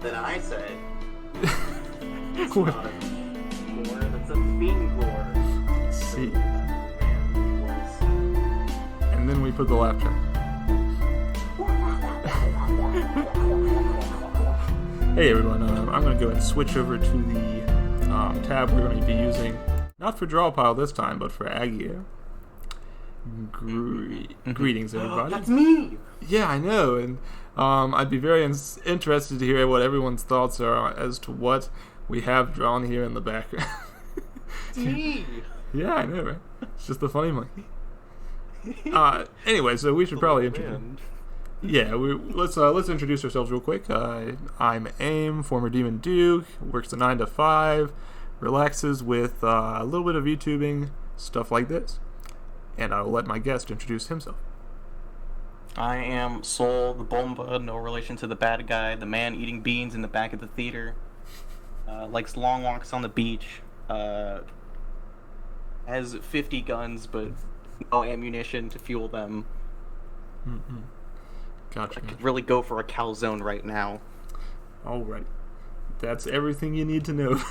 Then I said, it's not a gore, that's a fiend gore. See. And was... And then we put the laugh track. Hey everyone, I'm going to go ahead and switch over to the tab we're going to be using, not for draw pile this time, but for Agio. Greetings everybody. That's me! Yeah, I know, and I'd be very interested to hear what everyone's thoughts are as to what we have drawn here in the background. It's me! Yeah, I know, right? It's just the funny monkey. Anyway, so we should probably introduce. Yeah, let's introduce ourselves real quick. I'm Aim, former Demon Duke, works a 9 to 5, relaxes with a little bit of YouTubing, stuff like this. And I will let my guest introduce himself. I am Soul, the Bomba, no relation to the bad guy, the man eating beans in the back of the theater. Likes long walks on the beach. Has 50 guns, but no ammunition to fuel them. Mm-hmm. Gotcha. I could really go for a calzone right now. Alright. That's everything you need to know.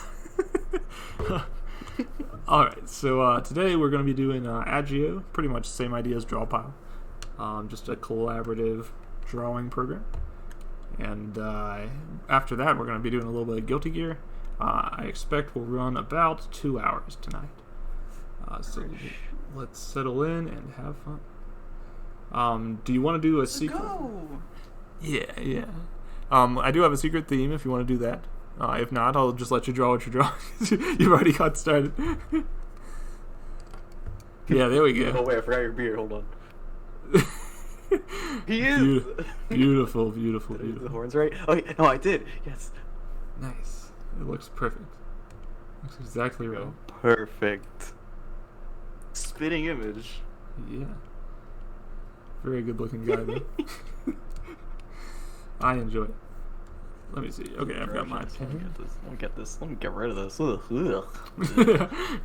Alright, so today we're going to be doing Agio, pretty much the same idea as Draw Pile. Just a collaborative drawing program. And after that we're going to be doing a little bit of Guilty Gear. I expect we'll run about 2 hours tonight. So let's settle in and have fun. Do you want to do a secret? Go! Yeah. I do have a secret theme if you want to do that. If not, I'll just let you draw what you draw. You've already got started. Yeah, there we go. Oh wait, I forgot your beard. Hold on. He is! Beautiful. The horns, right? Oh, yeah. No, I did. Yes. Nice. It looks perfect. Looks exactly right. Perfect. Spitting image. Yeah. Very good looking guy, though. I enjoy it. Let me see. Okay, I've got my pen. Let me get this. Let me get rid of this. Ugh.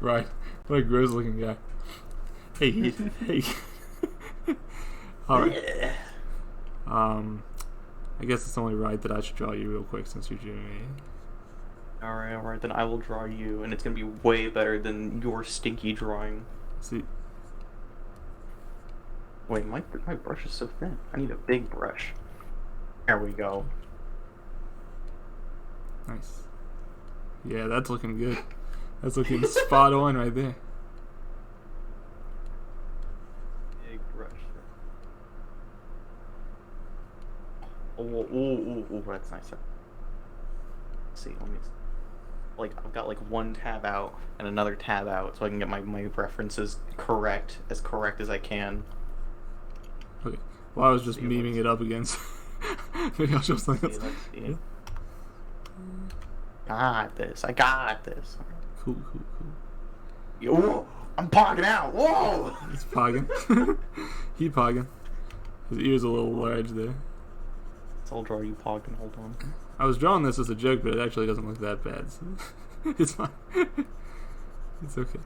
Right. What a gross looking guy. Hey. Alright. I guess it's only right that I should draw you real quick since you're doing me. Alright, then I will draw you, and it's gonna be way better than your stinky drawing. See. Wait, my brush is so thin. I need a big brush. There we go. Nice. Yeah, that's looking good. That's looking spot on right there. Big brush. Oh, that's nice. Let's see, let me. Like, I've got like one tab out and another tab out, so I can get my references correct as I can. Okay. Well, I was just memeing it up against. Maybe I'll show something else. Yeah. I got this. Cool. Yo, I'm pogging out. Whoa! He's pogging. He pogging. His ear's a little large there. So I'll draw you pogging. Hold on. I was drawing this as a joke, but it actually doesn't look that bad. So it's fine. It's okay.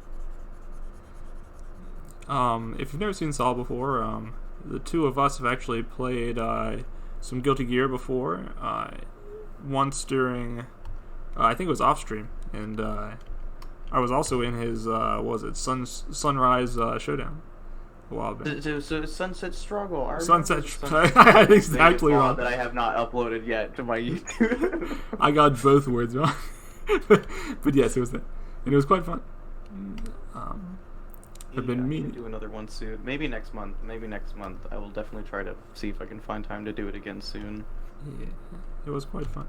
If you've never seen Saul before, the two of us have actually played some Guilty Gear before. Once during, I think it was off stream, and I was also in his Sunrise Showdown a while back. So Sunset Struggle. Sunset. I had exactly wrong. That I have not uploaded yet to my YouTube. I got both words wrong, but yes, it was that, and it was quite fun. I've been meaning to do another one soon. Maybe next month. I will definitely try to see if I can find time to do it again soon. Yeah, it was quite fun.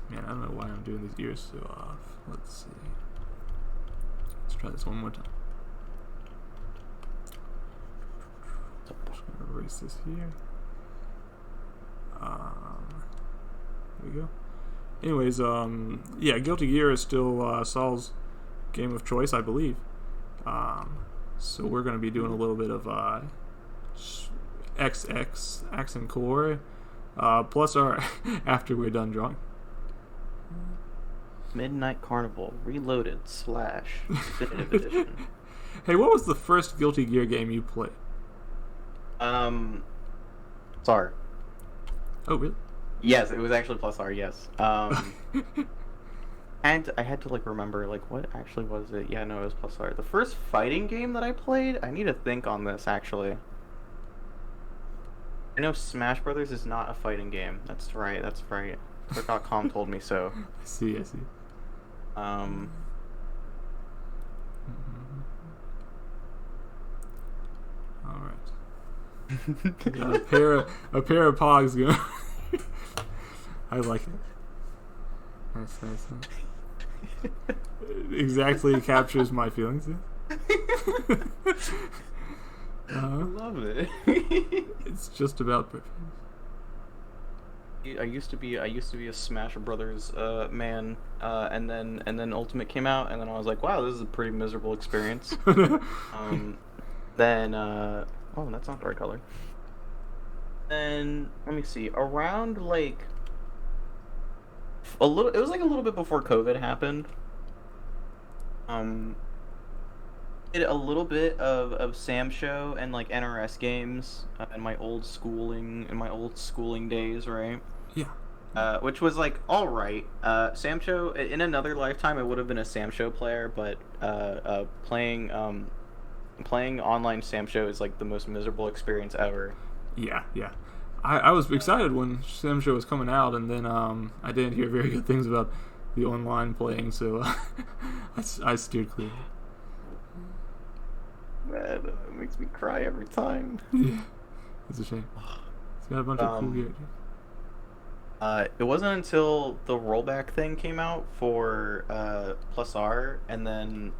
Man, I don't know why I'm doing these ears so off. Let's see. Let's try this one more time. Just gonna erase this here. There we go. Anyways, yeah, Guilty Gear is still Saul's game of choice, I believe. So we're gonna be doing a little bit of XX accent core, plus our after we're done drawing. Midnight Carnival Reloaded / Definitive Edition. Hey, what was the first Guilty Gear game you played? Sorry. Oh, really? Yes, it was actually plus R. Yes. And I had to like remember like what actually was it? Yeah, no, it was plus R. The first fighting game that I played, I need to think on this actually. I know Smash Brothers is not a fighting game. That's right. That's right. Click.com told me so. I see. I see. Um, All right. Got a pair of pogs going. I like it. Nice, nice, nice. Exactly captures my feelings. I love it. It's just about perfect. I used to be a Smash Brothers man, and then Ultimate came out, and then I was like, wow, this is a pretty miserable experience. Then oh, that's not the right color. Then let me see, around like it was like a little bit before COVID happened. Um, did a little bit of Sam Show and like NRS games in my old schooling days, right? Yeah. Which was like all right. Sam Show in another lifetime, I would have been a Sam Show player, but playing online Sam Show is like the most miserable experience ever. Yeah, yeah. I was excited when Sam Show was coming out, and then I didn't hear very good things about the online playing, so I steered clear. Man, it makes me cry every time. Yeah, it's a shame. It's got a bunch of cool gear. It wasn't until the rollback thing came out for Plus R, and then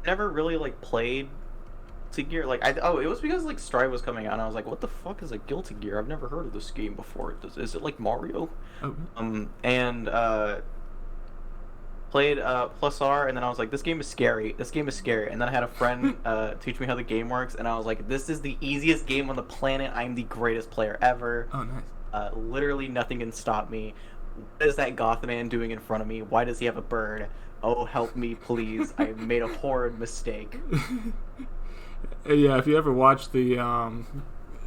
never really like played Guilty Gear. Like it was because like Strive was coming out, and I was like, what the fuck is a Guilty Gear? I've never heard of this game before. Is it like Mario? Oh. And played Plus R, and then I was like, this game is scary. This game is scary. And then I had a friend teach me how the game works, and I was like, this is the easiest game on the planet. I'm the greatest player ever. Oh, nice. Literally nothing can stop me. What is that goth man doing in front of me? Why does he have a bird? Oh, help me, please. I made a horrid mistake. Yeah, if you ever watch the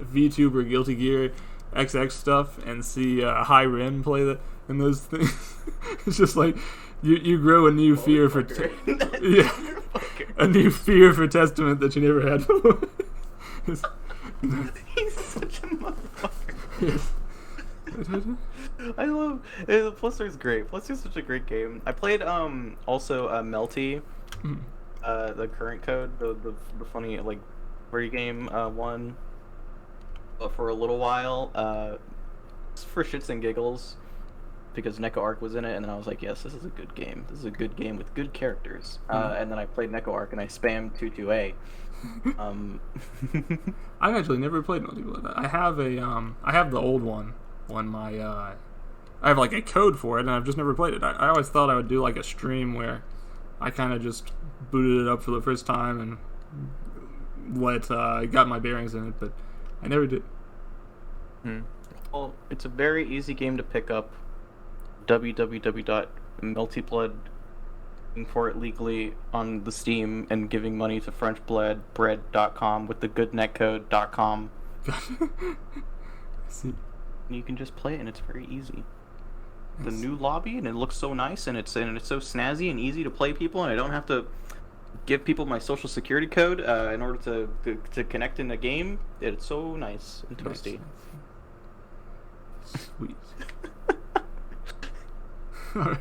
VTuber Guilty Gear XX stuff and see High Ren play in those things, it's just like you grow a new fear for a new fear for Testament that you never had before. He's such a motherfucker. I love Plus R is great. Plus R is such a great game. I played also Melty. The current code, the funny like free game one, but for a little while, for shits and giggles, because Neko Arc was in it, and then I was like, yes, this is a good game. This is a good game with good characters. And then I played Neko Arc and I spammed 22A. I've actually never played multiplayer. I have I have the old one on my I have like a code for it, and I've just never played it. I always thought I would do like a stream where I kind of just booted it up for the first time and got my bearings in it, but I never did. Well, it's a very easy game to pick up. www.meltyblood for it legally on the Steam and giving money to FrenchBread.com with the good netcode.com. See. You can just play it, and it's very easy. The new lobby, and it looks so nice, and it's so snazzy and easy to play people, and I don't have to give people my social security code in order to connect in the game. It's so nice and toasty. Nice. Sweet. Alright.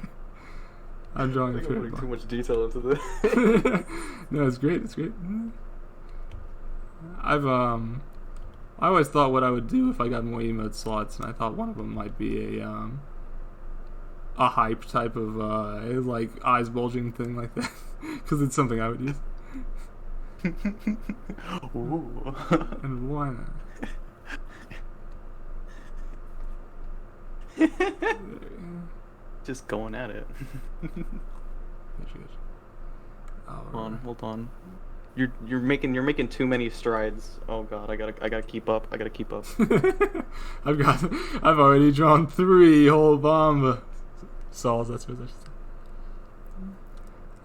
I'm drawing putting too much detail into this. No, it's great. It's great. I always thought what I would do if I got more emote slots, and I thought one of them might be a hype type of like eyes bulging thing like that, because it's something I would use. Ooh. And why not? Just going at it. Hold on. You're making too many strides. Oh god, I gotta keep up. I've already drawn 3 whole Bomba Sauls, that's what I should say.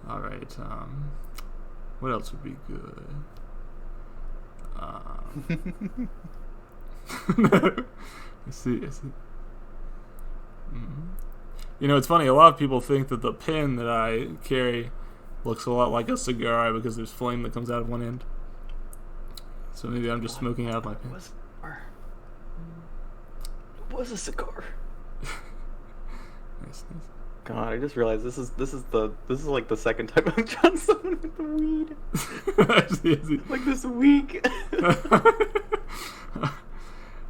Alright, what else would be good? I see. Mm-hmm. You know, it's funny. A lot of people think that the pen that I carry looks a lot like a cigar because there's flame that comes out of one end. So maybe I'm just smoking out of my pen. It was a cigar. Nice. God, I just realized this is like the second time I've done something with the weed. I see. Like this week.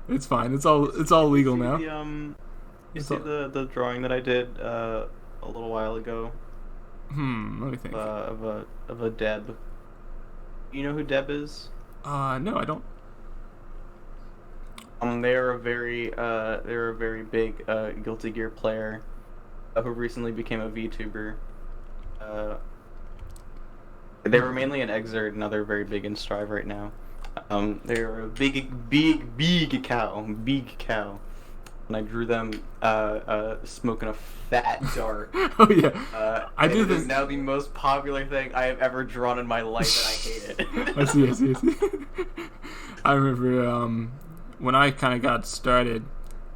It's fine. It's all legal now. The drawing that I did a little while ago. Let me think. Of a Deb. You know who Deb is? No, I don't. They're a very big Guilty Gear player who recently became a VTuber. They were mainly an Exert, now they're very big in Strive right now. They're a big cow. And I drew them smoking a fat dart. Oh yeah, I do think this now the most popular thing I have ever drawn in my life, and I hate it. I see. I remember when I kind of got started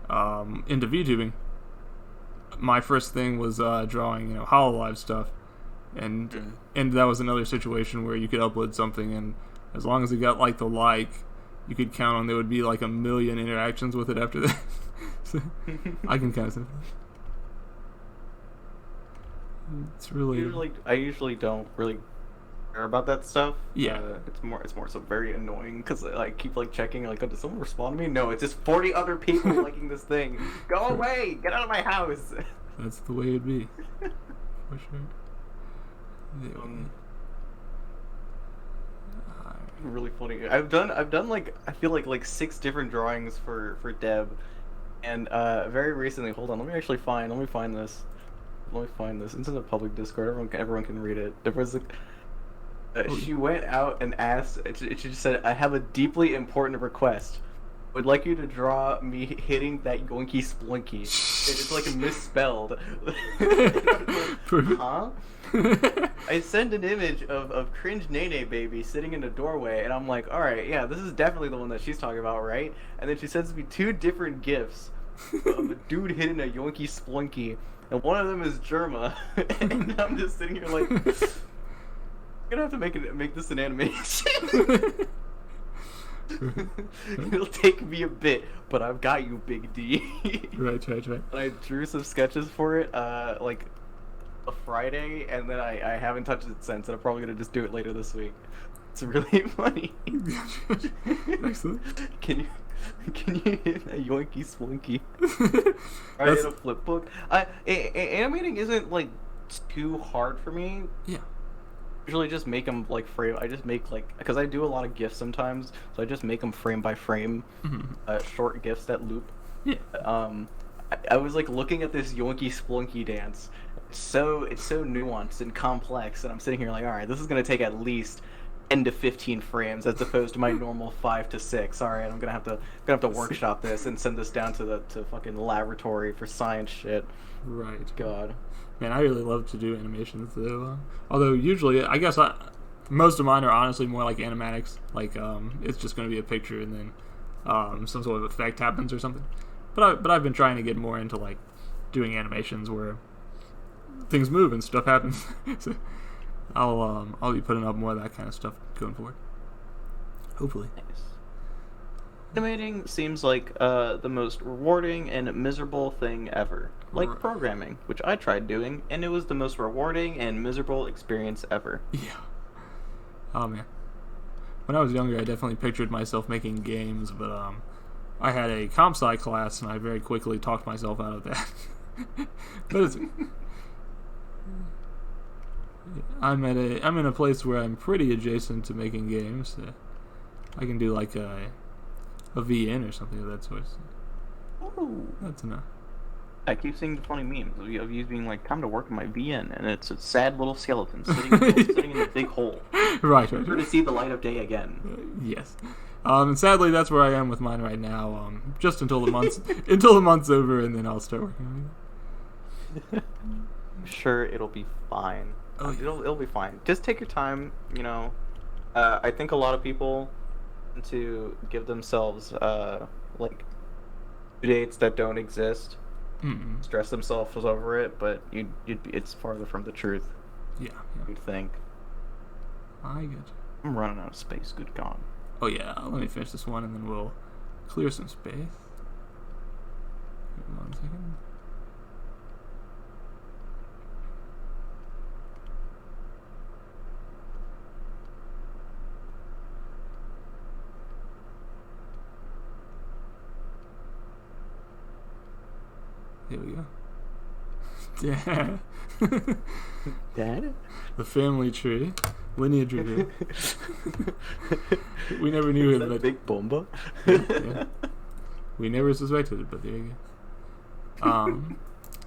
into VTubing, my first thing was drawing, Hololive stuff, and that was another situation where you could upload something, and as long as it got you could count on there would be like 1 million interactions with it after that. So I can kind of say it's really. I usually don't really care about that stuff. Yeah. It's more so very annoying because I keep checking oh, did someone respond to me? No, it's just 40 other people liking this thing. Go away! Get out of my house! That's the way it'd be. For sure. Really funny. I've done I feel like 6 different drawings for Deb, and very recently. Hold on, let me find this. It's in a public Discord. Everyone can read it. There was she went out and asked. She just said, "I have a deeply important request. Would like you to draw me hitting that yoinky splunky." It's misspelled. Huh? I send an image of cringe Nene baby sitting in a doorway, and I'm like, all right, yeah, this is definitely the one that she's talking about, right? And then she sends me 2 different gifs of a dude hitting a yoinky splunky, and one of them is Germa, and I'm just sitting here like, I'm gonna have to make this an animation. It'll take me a bit, but I've got you, Big D. Right. And I drew some sketches for it, a Friday, and then I haven't touched it since, and I'm probably gonna just do it later this week. It's really funny. Excellent. Can you hit a yoinky splunky? I hit a flip book. Animating isn't too hard for me. Yeah. Usually just make them frame. I just make because I do a lot of GIFs sometimes, so I just make them frame by frame, short GIFs that loop. Yeah. I was looking at this yoinky splunky dance. It's so nuanced and complex, and I'm sitting here all right, this is gonna take at least 10 to 15 frames as opposed to my normal 5 to 6. All right, I'm gonna have to workshop this and send this down to fucking laboratory for science shit. Right. God. Man, I really love to do animations though. Although usually, I guess most of mine are honestly more like animatics. It's just going to be a picture and then some sort of effect happens or something. But I've been trying to get more into doing animations where things move and stuff happens. So I'll be putting up more of that kind of stuff going forward. Hopefully. Nice. Animating seems like the most rewarding and miserable thing ever. Like programming, which I tried doing, and it was the most rewarding and miserable experience ever. Yeah. Oh man. When I was younger, I definitely pictured myself making games, but I had a comp sci class, and I very quickly talked myself out of that. But I'm in a place where I'm pretty adjacent to making games. I can do a VN or something of that sort. Oh, that's enough. I keep seeing the funny memes of you being come to work in my VN, and it's a sad little skeleton sitting in a big hole. Right. Never to see the light of day again. Yes. And sadly, that's where I am with mine right now. Just until the month's over, and then I'll start working on it. I'm sure it'll be fine. Oh, yeah. It'll be fine. Just take your time. I think a lot of people to give themselves like dates that don't exist, Mm-mm. stress themselves over it, but it's farther from the truth. Yeah. You'd think. I get you. I'm running out of space. Good God. Oh yeah, let me finish this one and then we'll clear some space. Give me 1 second. Here we go. Dad. Dad? The family tree. Lineage reveal. We never knew Is it, that but big Bomba? yeah. We never suspected it, but there you go.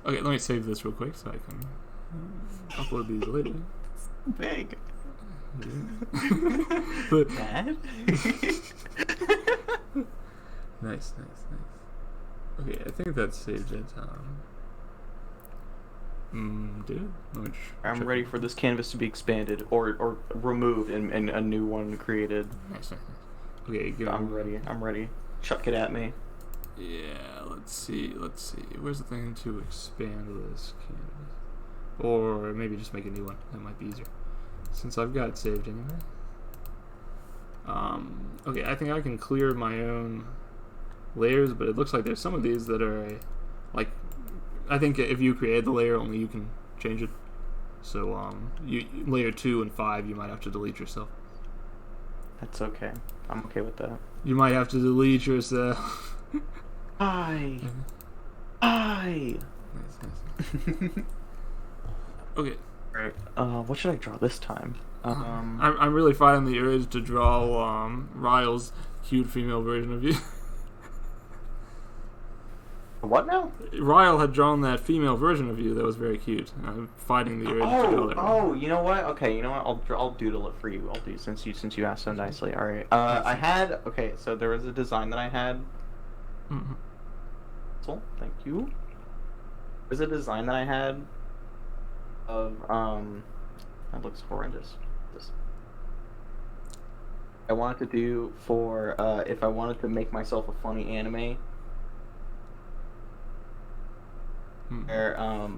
Okay, let me save this real quick so I can upload these later. Big. But Dad? nice. Okay, I think that's saved it. Did it? I'm ready for this canvas to be expanded or removed and a new one created. Nice. Okay, I'm ready. Chuck it at me. Yeah, let's see. Where's the thing to expand this canvas? Or maybe just make a new one. That might be easier. Since I've got it saved anyway. Okay, I think I can clear my own layers, but it looks like there's some of these that are like, I think if you create the layer, only you can change it. So layer 2 and 5, you might have to delete yourself. That's okay. I'm okay with that. You might have to delete yourself. Hi. Nice. Okay. Right. What should I draw this time? I'm really fighting the urge to draw Ryle's cute female version of you. What now? Ryle had drawn that female version of you that was very cute. I'm fighting the urge to draw that. Oh, you know what? Okay, you know what? I'll doodle it for you. I'll do since you asked so nicely. All right. So there was a design that I had. Mm-hmm. So thank you. There's a design that I had of that looks horrendous. I wanted to do for if I wanted to make myself a funny anime. Where I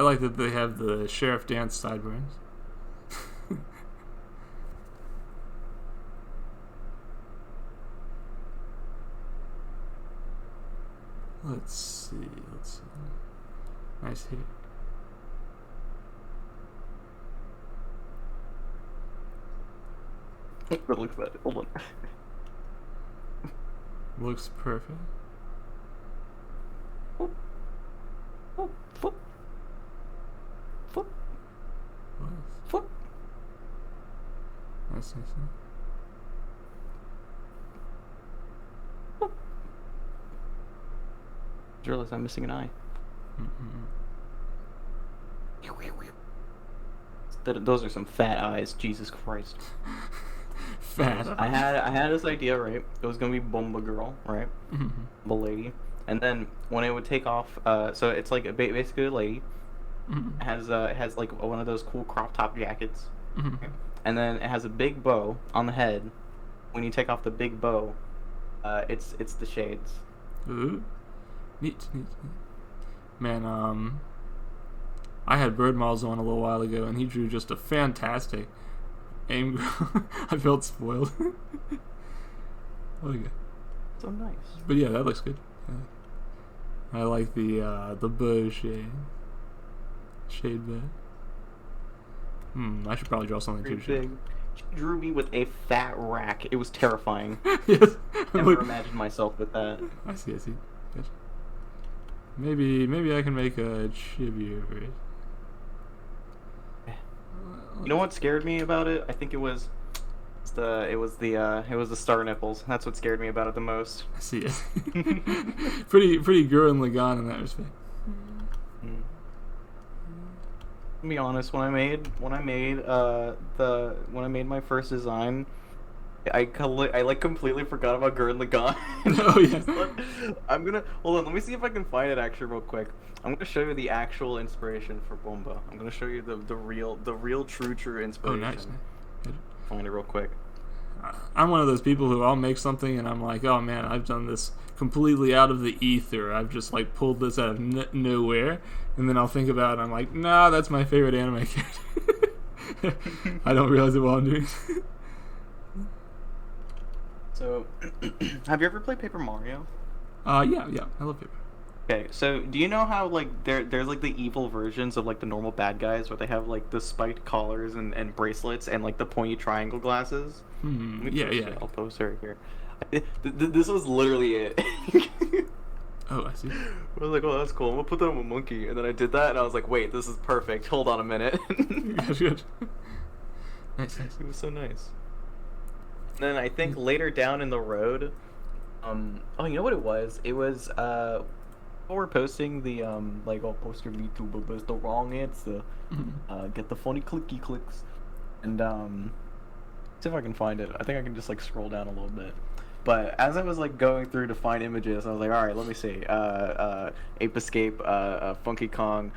like that they have the sheriff dance sideburns. Let's see. Nice hair. It looks bad. Hold on. Looks perfect. Foot. Nice. I realize I'm missing an eye. Those are some fat eyes. Jesus Christ. Fat. I had this idea, right? It was gonna be Bomba girl, right? Bomba lady, and then when it would take off, so it's like basically a lady. It has like one of those cool crop top jackets, and then it has a big bow on the head. When you take off the big bow, it's the shades. Ooh. Neat. Man, I had Bird Miles on a little while ago, and he drew just a fantastic aim girl. I felt spoiled. Okay. So nice. But yeah, that looks good. I like the bow shade there. I should probably draw something too. Big. She drew me with a fat rack. It was terrifying. Yes. Never imagined myself with that. I see. Gotcha. Maybe I can make a chibier version. You know what scared me about it? I think it was the star nipples. That's what scared me about it the most. I see it. pretty Gurren Lagann in that respect. To be honest, when I made my first design, I like completely forgot about Gurren Lagann. Oh yeah. I'm gonna hold on. Let me see if I can find it actually real quick. I'm gonna show you the actual inspiration for Bomba. I'm gonna show you the real true Oh, inspiration. nice. Find it real quick. I'm one of those people who I'll make something and I'm like, oh man, I've done this completely out of the ether. I've just like pulled this out of nowhere, and then I'll think about it. And I'm like, nah, that's my favorite anime character. I don't realize it while I'm doing it. So, have you ever played Paper Mario? Yeah, I love paper. Okay, so do you know how like there's like the evil versions of like the normal bad guys where they have like the spiked collars and bracelets and like the pointy triangle glasses? Yeah. I'll post her here. This was literally it. Oh, I see. I was like, oh, that's cool. I'm gonna put that on a monkey, and then I did that, and I was like, wait, this is perfect. Hold on a minute. That's good. Nice. It was so nice. And then I think later down in the road, oh, you know what it was? It was people were posting the like, oh, post your VTuber, but it's the wrong answer. Get the funny clicky clicks, and see if I can find it. I think I can just like scroll down a little bit. But as I was like going through to find images, I was like, all right, let me see. Ape Escape, Funky Kong.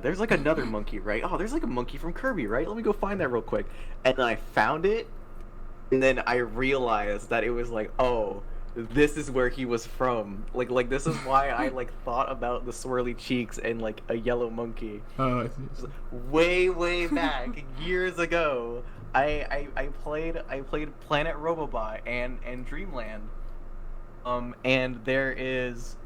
There's like another monkey, right? Oh, there's like a monkey from Kirby, right? Let me go find that real quick. And then I found it, and then I realized that it was like, oh, this is where he was from. Like this is why I like thought about the swirly cheeks and like a yellow monkey. Oh, I see. Way back, years ago. I played Planet Robobot and Dreamland. And there is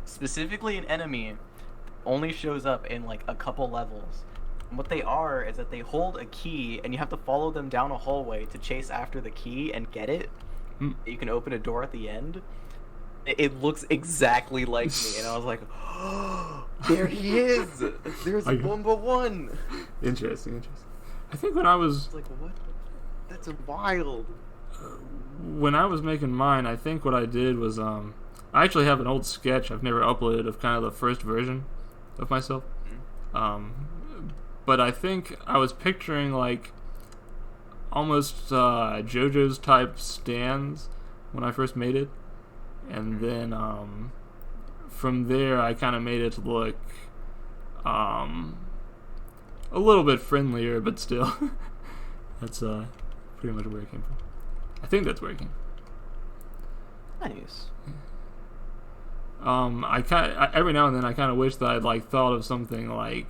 specifically an enemy that only shows up in like a couple levels. And what they are is that they hold a key and you have to follow them down a hallway to chase after the key and get it. You can open a door at the end. It looks exactly like me, and I was like, oh, there he is! There's Bomba 1! Interesting. I think when I was like, what? That's wild. When I was making mine, I think what I did was I actually have an old sketch I've never uploaded of kind of the first version of myself. But I think I was picturing like almost JoJo's type stands when I first made it, and then from there I kind of made it look a little bit friendlier, but still that's pretty much where it came from. I think that's where it came from. Nice. I every now and then I kind of wish that I'd like thought of something like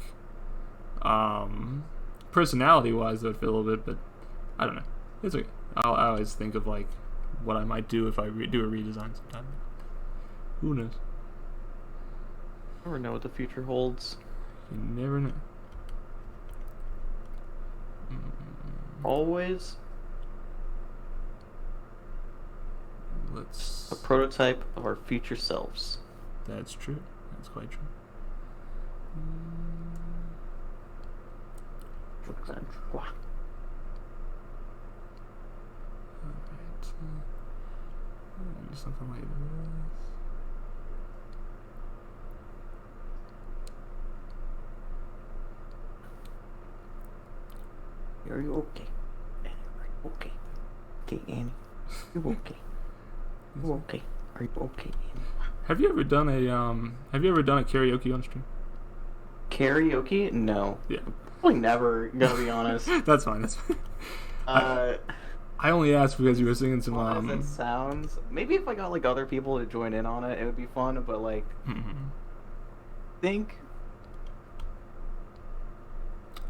personality wise that would fit a little bit, but I don't know. It's okay. I always think of like what I might do if I do a redesign sometime. Who knows? Never know what the future holds. You never know. Always Let's a prototype of our future selves. That's true. That's quite true. Wow. Alright. Something like this. Are you okay? Okay. Okay, Annie. You okay? You okay? Are you okay, Annie? Have you ever done a karaoke on stream? Karaoke? No. Yeah. Probably never, gotta be honest. That's fine. I only asked because you were singing some. As it sounds, maybe if I got like other people to join in on it, it would be fun. But like, think.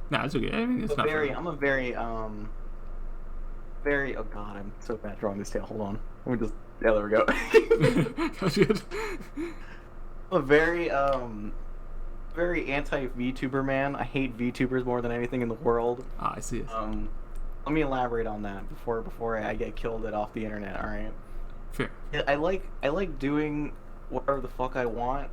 Nah, it's okay. I mean, it's not. I'm a very oh god, I'm so bad drawing this tail. Hold on. Let me just. Yeah, there we go. That's good. A very anti VTuber man. I hate VTubers more than anything in the world. Ah, I see it. Let me elaborate on that before I get killed off the internet. All right. Fair. Yeah, I like doing whatever the fuck I want,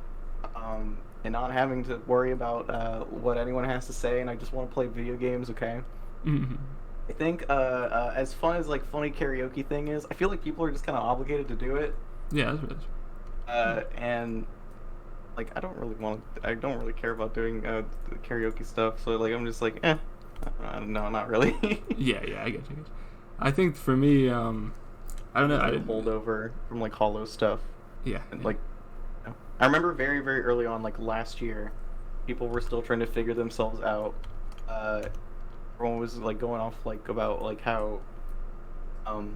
and not having to worry about what anyone has to say, and I just want to play video games. Okay. I think as fun as like funny karaoke thing is, I feel like people are just kind of obligated to do it. Yeah, that's right. And like I don't really care about doing karaoke stuff. So like I'm just like, no, not really. Yeah, I get you. I think for me, I don't know. Like a holdover from like Hollow stuff. Yeah. And, like, you know, I remember very, very early on, like last year, people were still trying to figure themselves out. Everyone was like going off like about like how, oh,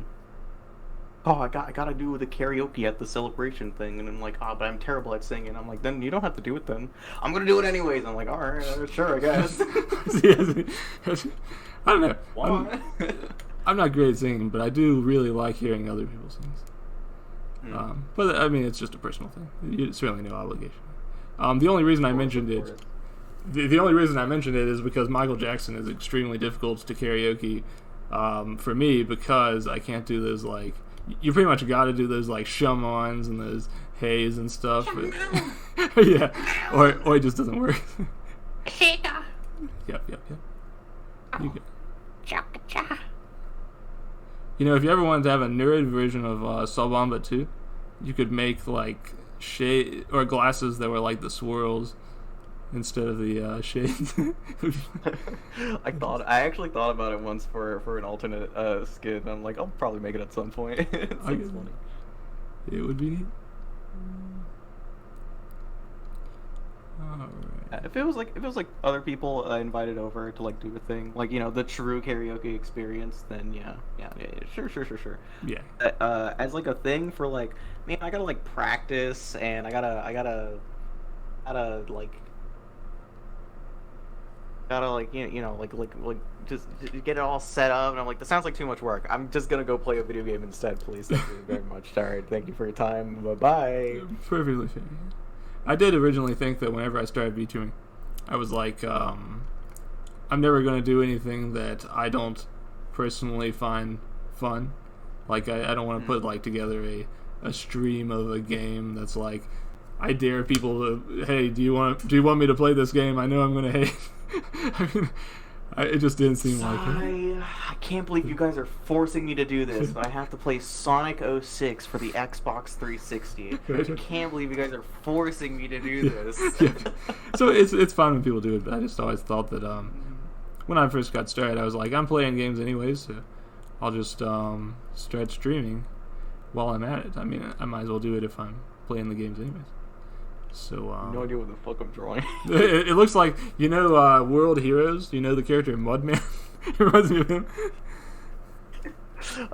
I gotta do the karaoke at the celebration thing, and I'm like, oh, but I'm terrible at singing. I'm like, then you don't have to do it then. I'm gonna do it anyways. I'm like, all right, sure, I guess. I don't know. Why? I'm not great at singing, but I do really like hearing other people sing. But I mean, it's just a personal thing. It's certainly no obligation. The only reason I mentioned it, the only reason I mentioned it is because Michael Jackson is extremely difficult to karaoke for me, because I can't do those, like, you pretty much got to do those like shum-ons and those hays and stuff. But, yeah, or it just doesn't work. Yep. You know, if you ever wanted to have a nerd version of Bomba 2, you could make like shade or glasses that were like the swirls instead of the shades. I actually thought about it once for an alternate skin. I'm like, I'll probably make it at some point. It's funny. It would be neat. Alright. If it was like other people invited over to like do a thing, like, you know, the true karaoke experience, then yeah, sure. Yeah. As like a thing for like, man, I gotta like practice, and I gotta like you know like just get it all set up, and I'm like, this sounds like too much work. I'm just gonna go play a video game instead, please. Thank you very much. All right, thank you for your time. Bye. Perfectly fair. I did originally think that whenever I started VTubing, I was like, I'm never going to do anything that I don't personally find fun. Like, I don't want to put, like, together a stream of a game that's like, I dare people to, hey, do you want me to play this game? I know I'm going to hate. I mean, it just didn't seem like it. I can't believe you guys are forcing me to do this, but I have to play Sonic 06 for the Xbox 360. I can't believe you guys are forcing me to do this. Yeah. So it's fine when people do it, but I just always thought that when I first got started, I was like, I'm playing games anyways, so I'll just start streaming while I'm at it. I mean, I might as well do it if I'm playing the games anyways. So no idea what the fuck I'm drawing. it looks like, you know, World Heroes. You know the character Mudman? It reminds me of him.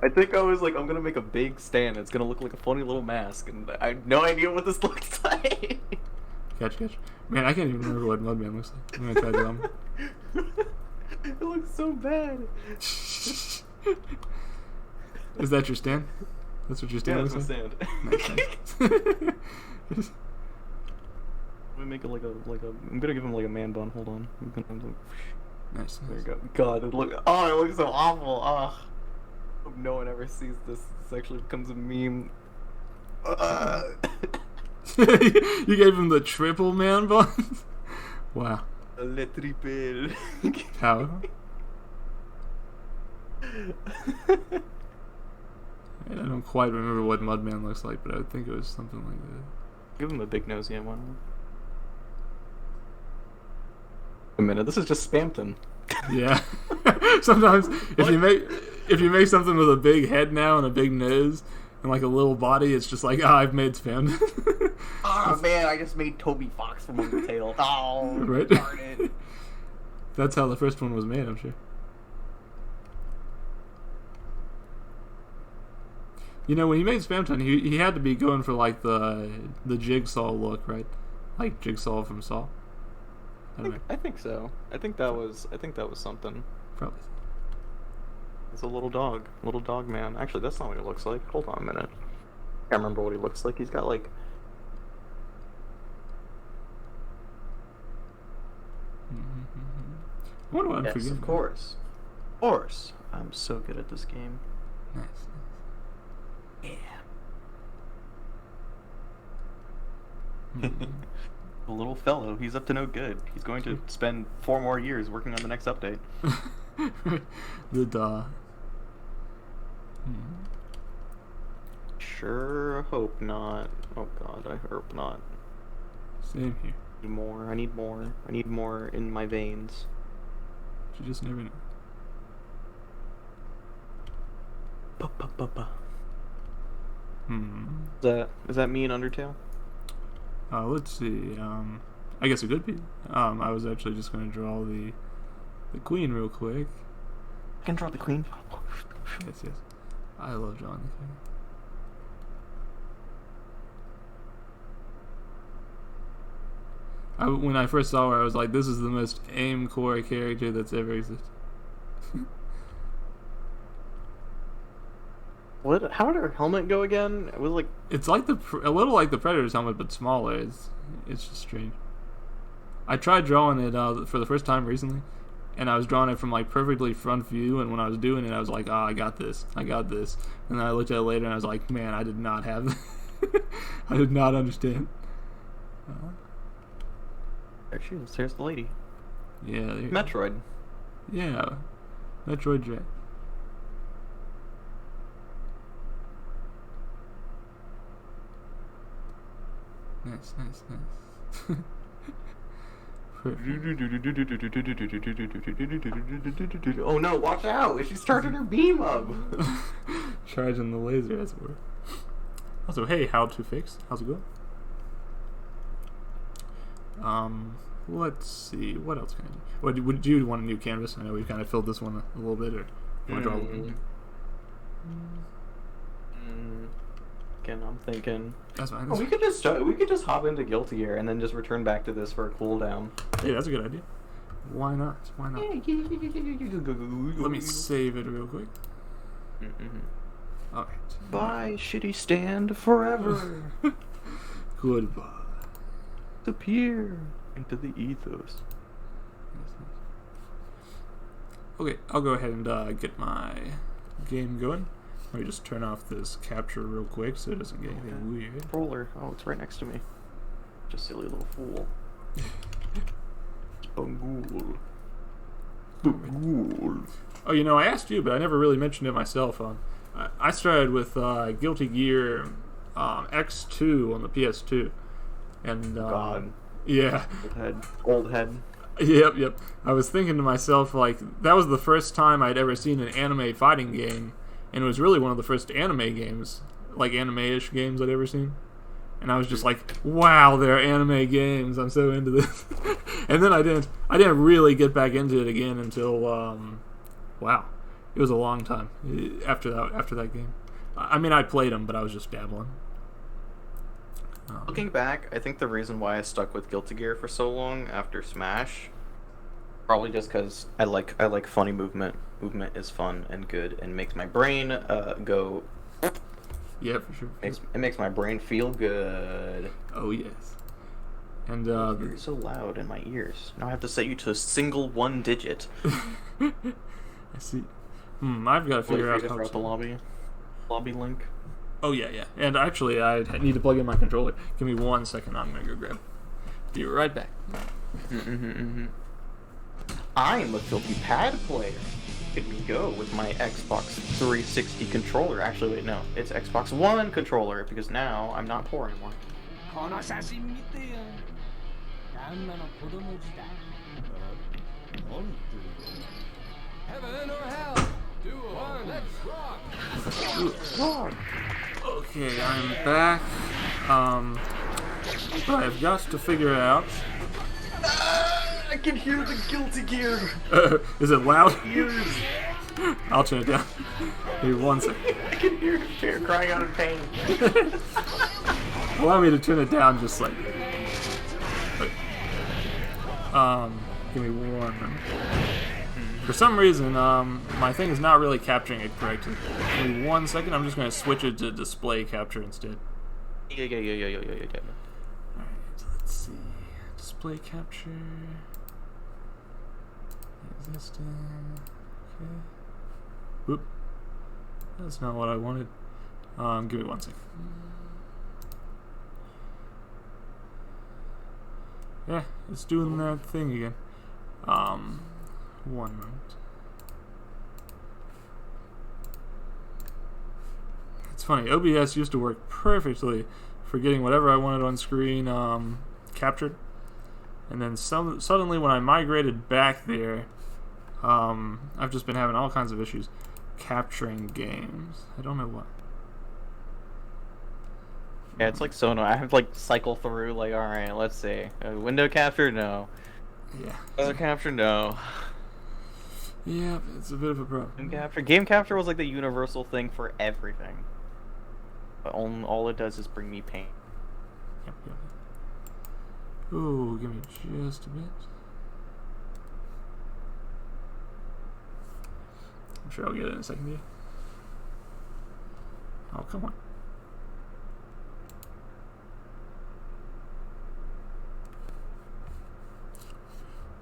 I think I was like, I'm gonna make a big stand. It's gonna look like a funny little mask, and I have no idea what this looks like. Catch. Man, I can't even remember what Mudman looks like. I'm gonna try to It looks so bad. Is that your stand? That's what your stand looks like? Yeah, that's my stand. Nice. Let me make it like a. I'm gonna give him like a man bun. Hold on. Nice. There you go. God, it looks so awful. Ugh. Hope no one ever sees this. This actually becomes a meme. You gave him the triple man bun? Wow. Le triple. How? I don't quite remember what Mudman looks like, but I would think it was something like that. Give him a big nose, yeah, one. A minute, this is just Spamton. Yeah. Sometimes if you make something with a big head now and a big nose and like a little body, it's just like, I've made Spamton. Oh man, I just made Toby Fox from Undertale. Oh, right? Darn it. That's how the first one was made, I'm sure. You know, when he made Spamton, he had to be going for like the Jigsaw look, right? Like Jigsaw from Saw. I think so. I think that was something. Probably. It's a little dog man. Actually, that's not what he looks like. Hold on a minute. I can't remember what he looks like. He's got like. I wonder what I'm forgetting. Of course. I'm so good at this game. Nice. Yeah. Mm-hmm. The little fellow, he's up to no good. He's going to spend 4 more years working on the next update. Sure hope not. Oh god, I hope not. Same here. I need more in my veins. You just never know. Is that me in Undertale? Let's see. I guess it could be. I was actually just going to draw the queen real quick. I can draw the queen. Yes. I love drawing the queen. When I first saw her, I was like, this is the most aim core character that's ever existed. What? How did her helmet go again? It was like... It's like a little like the Predator's helmet, but smaller. It's just strange. I tried drawing it for the first time recently, and I was drawing it from like perfectly front view, and when I was doing it, I was like, I got this. And then I looked at it later, and I was like, man, I did not have this. I did not understand. There she is. There's the lady. Yeah. Metroid. Yeah. Metroid Dread. Nice. Oh no, watch out! She started her beam up! Charging the laser, as it were. Also, hey, how to fix? How's it going? Let's see. What else can I do? Would you want a new canvas? I know we kind of filled this one a little bit, or you want to draw a little bit? Again, I'm thinking. That's fine. We could just hop into Guilty Gear and then just return back to this for a cooldown. Yeah, that's a good idea. Why not? Let me save it real quick. Alright. Bye, shitty stand forever. Goodbye. Disappear into the ethos. Okay, I'll go ahead and get my game going. Let me just turn off this capture real quick so it doesn't get anything weird. Controller. Oh, it's right next to me. Just silly little fool. Bangool. Oh, you know, I asked you, but I never really mentioned it myself. I started with Guilty Gear X2 on the PS2. And, God. Yeah. Old head. Yep. I was thinking to myself, like, that was the first time I'd ever seen an anime fighting game. And it was really one of the first anime games, like anime-ish games I'd ever seen. And I was just like, wow, there are anime games. I'm so into this. And then I didn't really get back into it again until, wow. It was a long time after that game. I mean, I played them, but I was just dabbling. Looking back, I think the reason why I stuck with Guilty Gear for so long after Smash, probably just because I like funny movement. Movement is fun and good and makes my brain go. Yeah, for sure. It makes my brain feel good. Oh yes. And you're so loud in my ears. Now I have to set you to a single one digit. I see. I've got to figure out how to the lobby link. Oh yeah. And actually, I need to plug in my controller. Give me 1 second. I'm gonna go grab it. Be right back. I'm a filthy pad player. Look at me go with my Xbox 360 controller. Actually, wait, no. It's Xbox One controller, because now I'm not poor anymore. Heaven or hell? 2 or let's rock! Okay, I'm back. But I've got to figure out. I can hear the Guilty Gear. Is it loud? Ears. I'll turn it down. Give me 1 second. I can hear Fear crying out in pain. Allow me to turn it down just slightly. Give me 1 minute. For some reason, my thing is not really capturing it correctly. Give me 1 second. I'm just going to switch it to display capture instead. Yeah. Alright, let's see. Display capture. Existing. Okay. Whoop. That's not what I wanted. Give me 1 second. Yeah, it's doing that thing again. 1 moment. It's funny, OBS used to work perfectly for getting whatever I wanted on screen captured. And then suddenly when I migrated back there, I've just been having all kinds of issues. capturing games. I don't know why. Yeah, it's like so annoying. I have to like cycle through like, all right, let's see. Window capture, no. Yeah. Other capture, no. Yeah, it's a bit of a problem. Game capture was like the universal thing for everything. But all it does is bring me pain. Yep. Ooh, give me just a bit. I'm sure I'll get it in a second here. Oh, come on.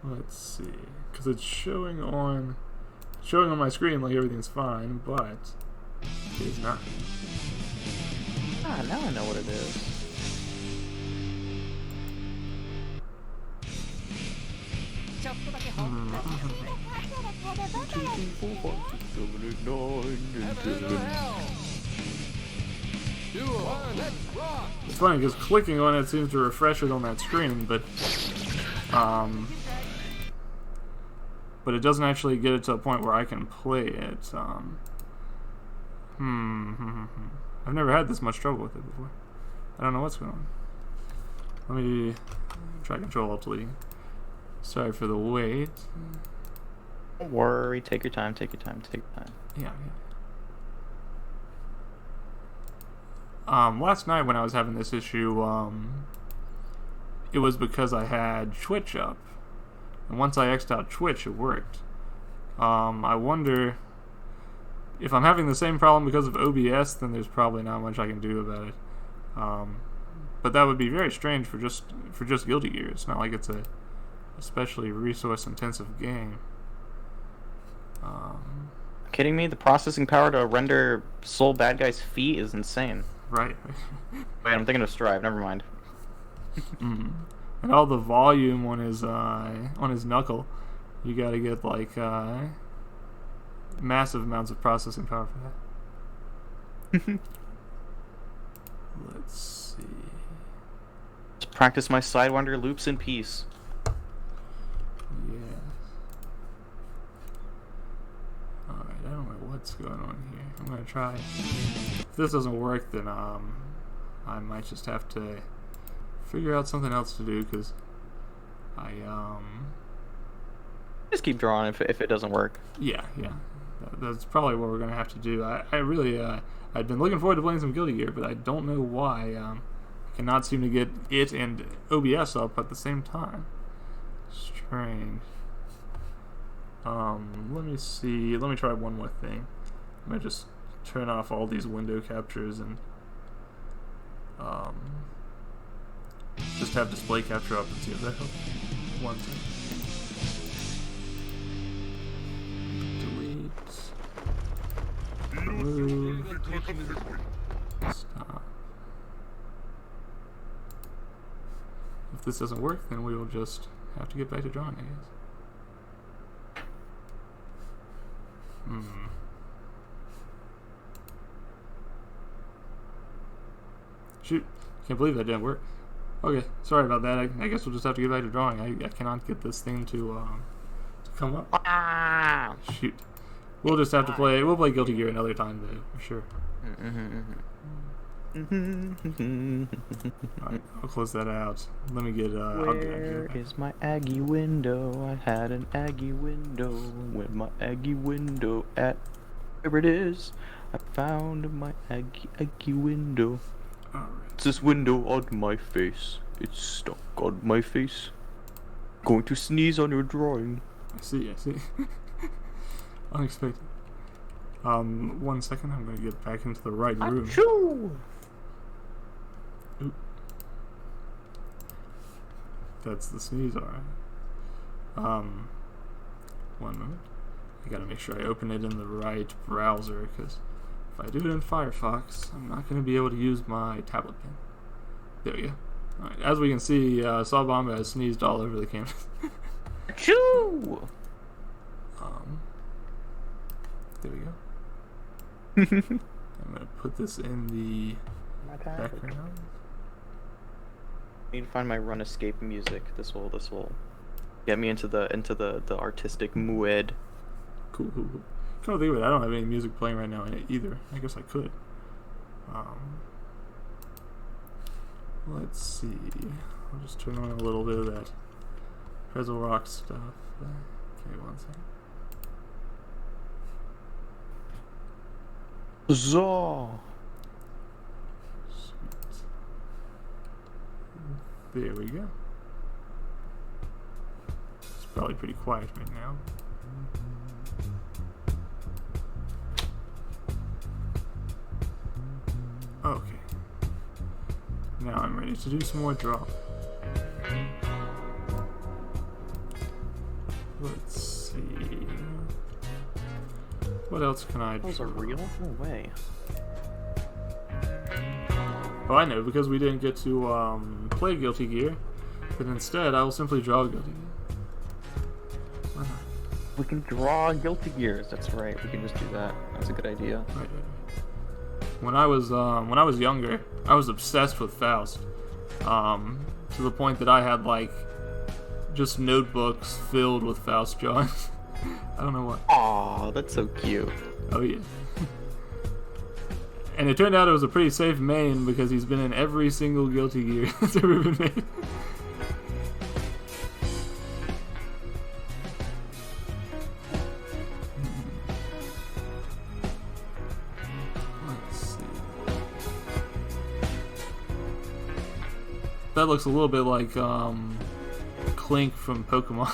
Let's see, because it's showing on my screen like everything's fine, but it is not. Ah, now I know what it is. Heaven or hell? Duel, let's rock! It's funny because clicking on it seems to refresh it on that screen, but it doesn't actually get it to a point where I can play it. I've never had this much trouble with it before. I don't know what's going on. Let me try Control-Alt-Delete. Sorry for the wait. Don't worry. Take your time. Take your time. Take your time. Yeah. Last night when I was having this issue, it was because I had Twitch up. And once I X'd out Twitch, it worked. I wonder if I'm having the same problem because of OBS, then there's probably not much I can do about it. But that would be very strange for just Guilty Gear. It's not like it's a especially resource-intensive game. Kidding me? The processing power to render Soul Bad Guy's feet is insane. Right. Wait, I'm thinking of Strive. Never mind. And all the volume on his knuckle, you gotta get like massive amounts of processing power for that. Let's see. Just practice my Sidewinder loops in peace. Yeah. Alright, I don't know what's going on here. I'm gonna try. If this doesn't work, then I might just have to figure out something else to do, because I just keep drawing if it doesn't work. Yeah. That's probably what we're gonna have to do. I really I've been looking forward to playing some Guilty Gear, but I don't know why I cannot seem to get it and OBS up at the same time. Strange. Let me see. Let me try one more thing. I'm gonna just turn off all these window captures and just have display capture up and see if that helps. One thing. Delete. Remove. Stop. If this doesn't work, then we will just have to get back to drawing, I guess. Shoot. Can't believe that didn't work. Okay, sorry about that. I guess we'll just have to get back to drawing. I cannot get this thing to come up. Shoot. We'll just have to play. We'll play Guilty Gear another time, though, for sure. Alright, I'll close that out. Let me get. Where is my Aggie window? I had an Aggie window. With my Aggie window at wherever it is, I found my Aggie window. Alright. It's this window on my face. It's stuck on my face. Going to sneeze on your drawing. I see. Unexpected. 1 second. I'm gonna get back into the right room. Achoo! Oop. That's the sneeze, alright. 1 moment. I gotta make sure I open it in the right browser, because if I do it in Firefox, I'm not gonna be able to use my tablet pen. There we go. Alright, as we can see, Saw Bomba has sneezed all over the canvas. Achoo! There we go. I'm gonna put this in the background. I need to find my run escape music. This will get me into the artistic mood. Cool. Come to think of it, I don't have any music playing right now in it either. I guess I could. Let's see. I'll just turn on a little bit of that Prezzo Rock stuff. Okay, one second. Zo. Sweet. There we go. It's probably pretty quiet right now. Okay. Now I'm ready to do some more drop. Let's see. What else can I do? Those are real? No way. Oh, I know, because we didn't get to play Guilty Gear, but instead I will simply draw Guilty Gear. Why not? We can draw Guilty Gears. That's right. We can just do that. That's a good idea. Right. When I was younger, I was obsessed with Faust, to the point that I had like just notebooks filled with Faust drawings. I don't know what. Aw, that's so cute. Oh yeah. And it turned out it was a pretty safe main because he's been in every single Guilty Gear that's ever been made. Let's see. That looks a little bit like Clink from Pokemon.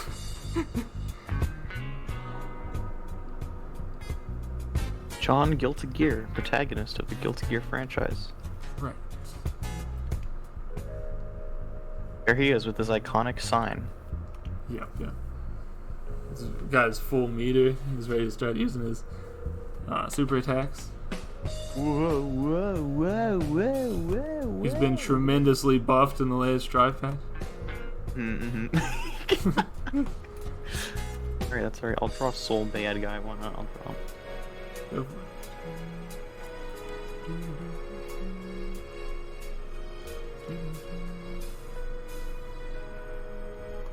John Guilty Gear, protagonist of the Guilty Gear franchise. Right. There he is with his iconic sign. Yep. This got his full meter. He's ready to start using his super attacks. Whoa. He's been tremendously buffed in the latest drive patch. Alright, that's alright. I'll draw Soul Bad Guy. Why not? I'll draw him. Go for it.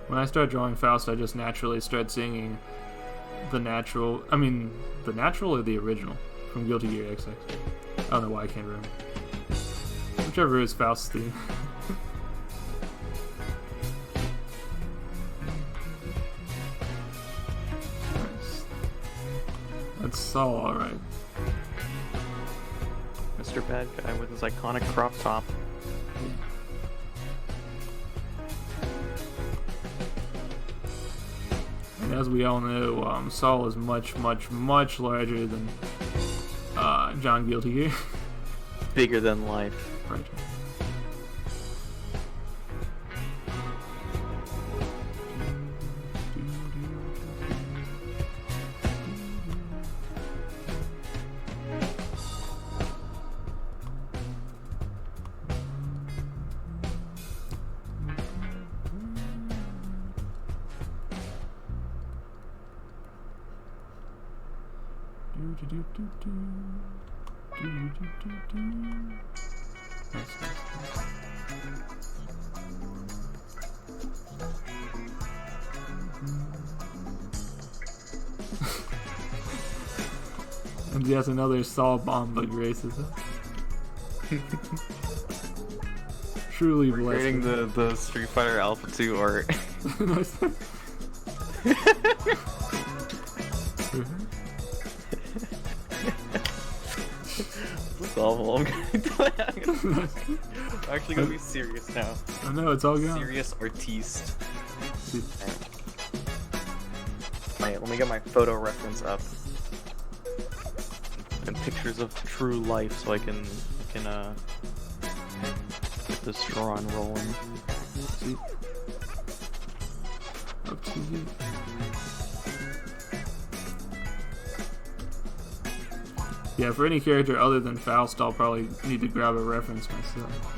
When I start drawing Faust, I just naturally start singing the natural or the original from Guilty Gear XX. I don't know why I can't remember. Whichever is Faust's theme. Nice. That's all alright. Mr. Bad Guy with his iconic crop top. And as we all know, Saul is much larger than John Guilty Gear. Bigger than life. Right. And yes, another Saw Bomba graces us. Truly blessed. Creating the Street Fighter Alpha 2 art. Nice. That's awful. I'm actually gonna be serious now. I know, it's all gone. Serious artiste. Alright, let me get my photo reference up. And pictures of true life so I can get this drawing rolling. See? Up to you. Yeah, for any character other than Faust, I'll probably need to grab a reference myself.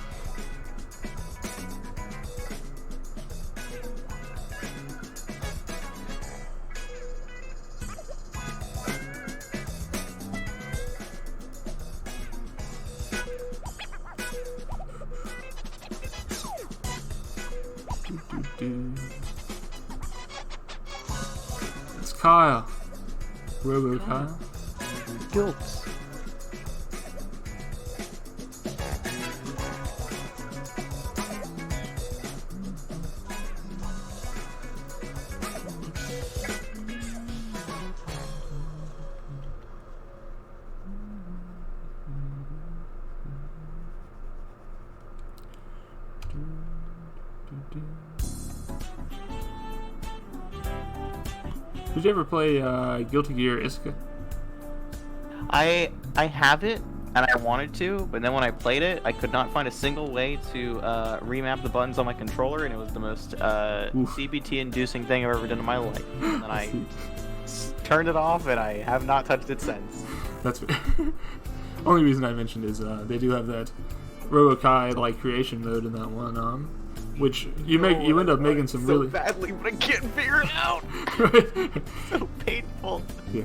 It's Kyle. Robo-Kyle. Guilt. Did you ever play Guilty Gear Isuka? I have it, and I wanted to, but then when I played it, I could not find a single way to remap the buttons on my controller, and it was the most CBT-inducing thing I've ever done in my life. And I turned it off, and I have not touched it since. That's only reason I mentioned is they do have that Robo-Kai like creation mode in that one, which you end up making some so really badly, but I can't figure it out. So painful. Yeah.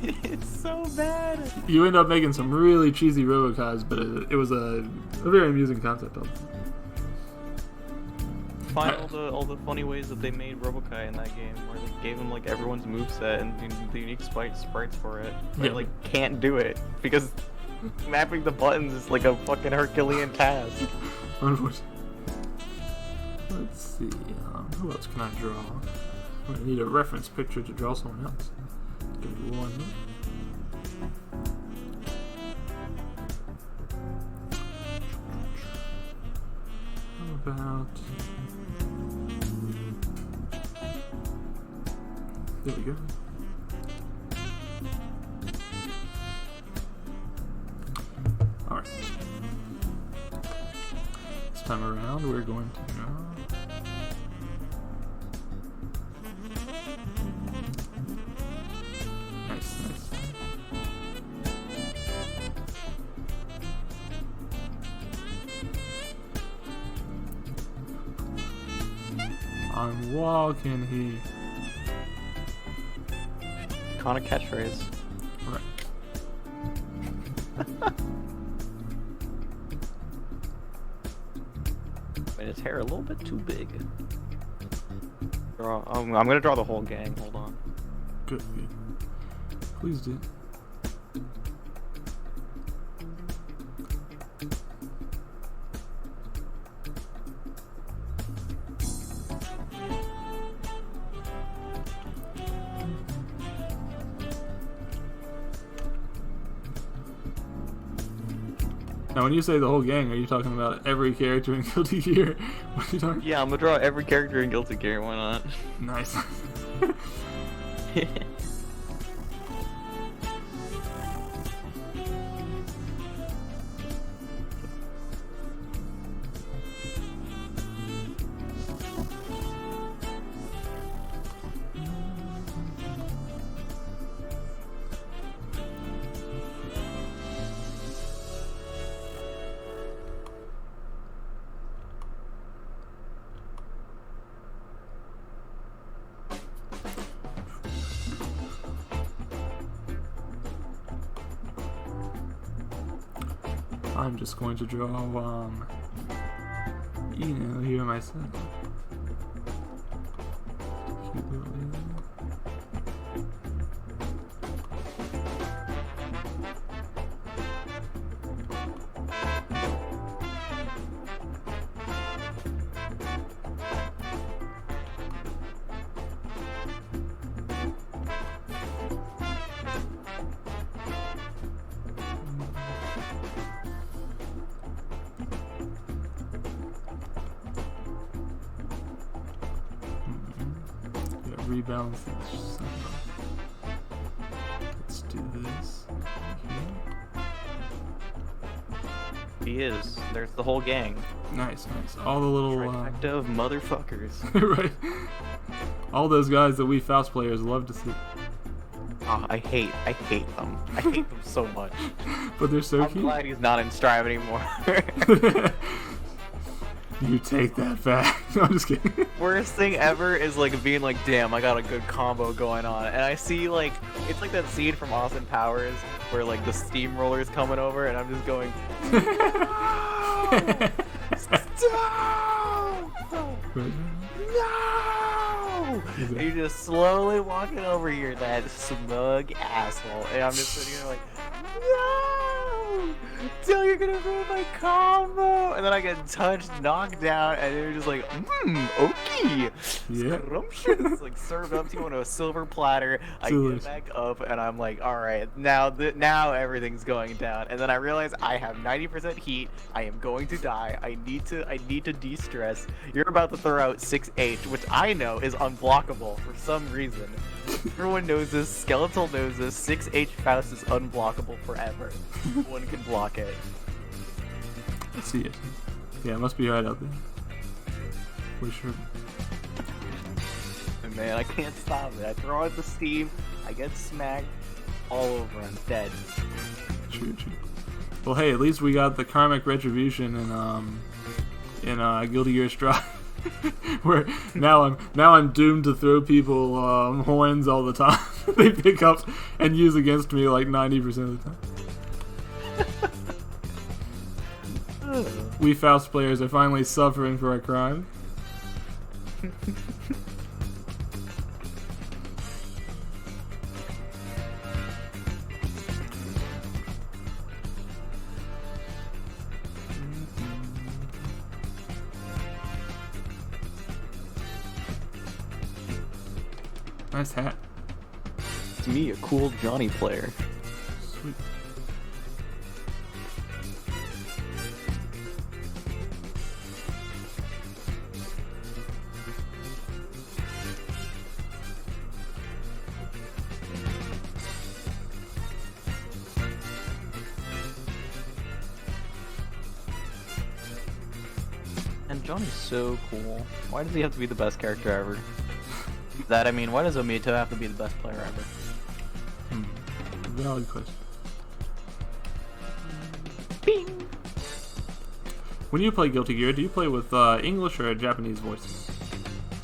It's so bad. You end up making some really cheesy Robocais, but it was a very amusing concept. Find all the funny ways that they made Robokai in that game, where they gave him like everyone's moveset and the unique sprites for it. They like can't do it because mapping the buttons is like a fucking Herculean task. Unfortunately. Let's see. Who else can I draw? I'm gonna need a reference picture to draw someone else. Give me one. How about? There we go. Alright. This time around, we're going to draw. Nice. I'm walking here. Iconic catchphrase. Right. Made his hair a little bit too big. I'm gonna draw the whole gang. Hold on. Good. Please do. Now, when you say the whole gang, are you talking about every character in Guilty Gear? What are you talking? Yeah, I'm gonna draw every character in Guilty Gear. Why not? Nice. I'm just going to draw, here myself. Cute little alien. Rebalance this. Let's do this. He is. There's the whole gang. Nice. All the little Trifecta of motherfuckers. right. All those guys that we Faust players love to see. Oh, I hate them. I hate them so much. But they're so I'm cute. glad he's not in Strive anymore. You take that back. No, I'm just kidding. Worst thing ever is like being like, damn, I got a good combo going on, and I see like it's like that scene from Austin Powers where like the steamroller's coming over, and I'm just going, no! Stop! No! And you just slowly walking over here, that smug asshole. And I'm just sitting here like, no! Tell you're gonna ruin my combo! And then I get touched, knocked down, and they're just like, okay. Yeah. Scrumptious. Like, served up to you on a silver platter. I Delicious. get back up, and I'm like, alright, now everything's going down. And then I realize I have 90% heat. I am going to die. I need to de-stress. You're about to throw out 6H, which I know is unblockable for some reason. Everyone knows this. Skeletal knows this. 6H Faust is unblockable forever. No one can block it. I see it. Yeah, it must be right out there. For sure. And man, I can't stop it. I throw out the steam. I get smacked all over. I'm dead. True. Well, hey, at least we got the karmic retribution in Guilty Gear Strive. Where now I'm doomed to throw people horns all the time. They pick up and use against me like 90% of the time. We Faust players are finally suffering for our crime. Nice hat. It's me, a cool Johnny player. Sweet. And Johnny's so cool. Why does he have to be the best character ever? Why does Omito have to be the best player ever? Valid question. Bing! When you play Guilty Gear, do you play with English or Japanese voices?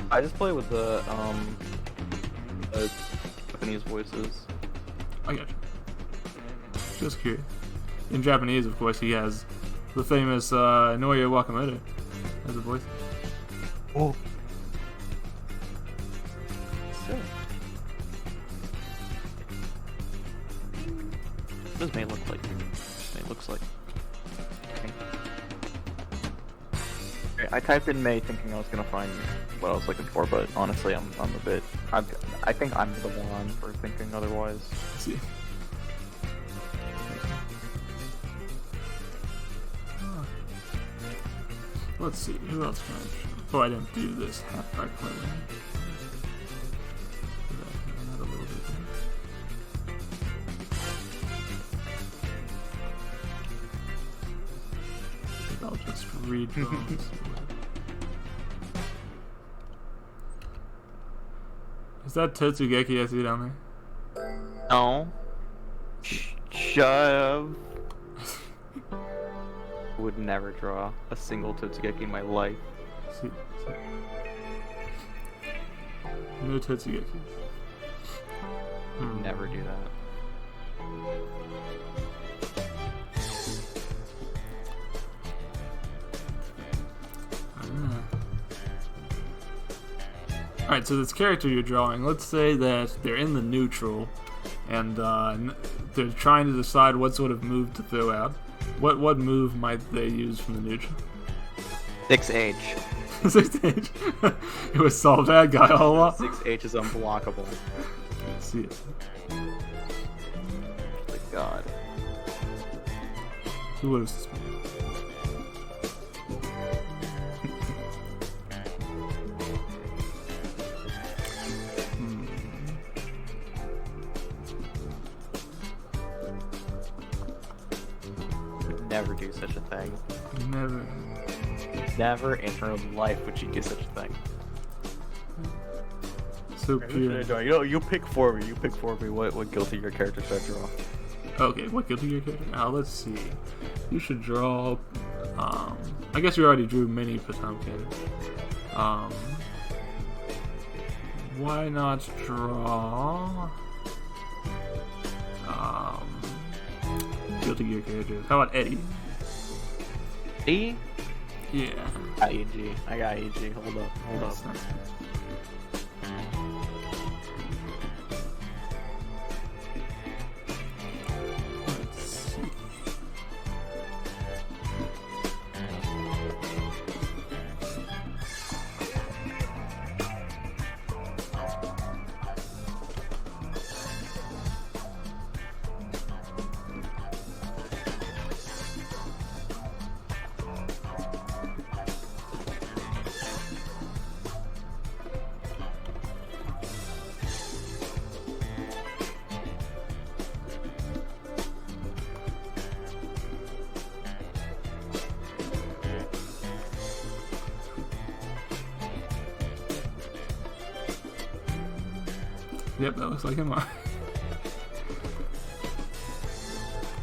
I just play with the Japanese voices. I got you. Just curious. In Japanese, of course, he has the famous Norio Wakamoto as a voice. Oh. What does May look like? May looks like. Okay. I typed in May thinking I was gonna find what I was looking for, but honestly, I'm a bit. I think I'm the one for thinking otherwise. Let's see. Let's see. Who else can I show? Oh, I didn't do this half-back play. A little bit there. I think I'll just read those. Is that Totsugeki I see down there? No. Shut up. Would never draw a single Totsugeki in my life. See. No Totsugeki. Never do that. Alright, so this character you're drawing, let's say that they're in the neutral, and they're trying to decide what sort of move to throw out. What move might they use from the neutral? 6H. 6H. It was solve that guy all up. 6H is unblockable. Let's see it. Thank God. Who would have suspected? Never do such a thing. Never. Never in her life would she do such a thing. So pure. You pick for me. You pick for me. What Guilty Gear character should I draw? Okay, what Guilty Gear character? Now let's see. You should draw. I guess you already drew Mini Potemkin. Why not draw? Guilty Gear characters. How about Eddie? E? Yeah. I got EG. Hold up. Nice. Yep, that looks like him.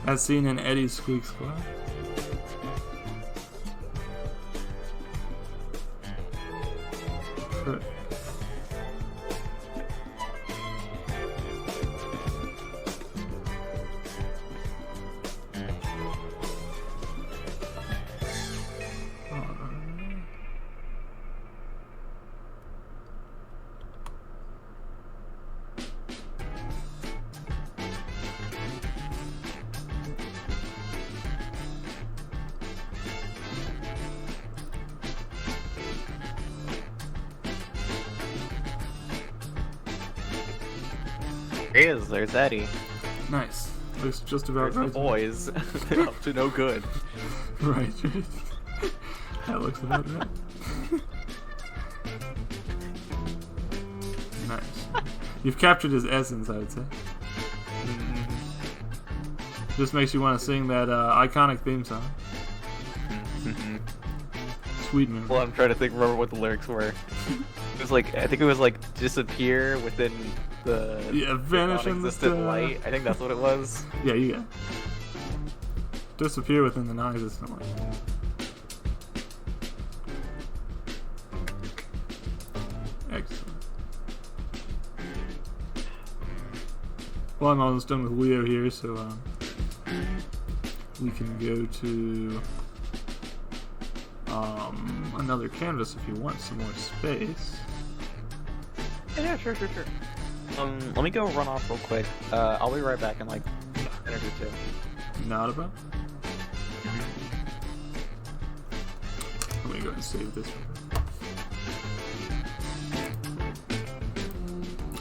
As seen in Eddie's Squeak Squad. Perfect. There he is. There's Eddie. Nice. Looks just about There's right. the boys. They're up to no good. Right. That looks about right. Nice. You've captured his essence, I would say. Just makes you want to sing that iconic theme song. Sweet man. Well, I'm trying to remember what the lyrics were. It was like, I think it was like disappear within the vanish in non-existent light. I think that's what it was. Yeah, you got it. Disappear within the non-existent light. Excellent. Well, I'm almost done with Leo here, so we can go to another canvas if you want some more space. Yeah, sure. Let me go run off real quick. I'll be right back in like a minute or two. Not about. Let me go ahead and save this one.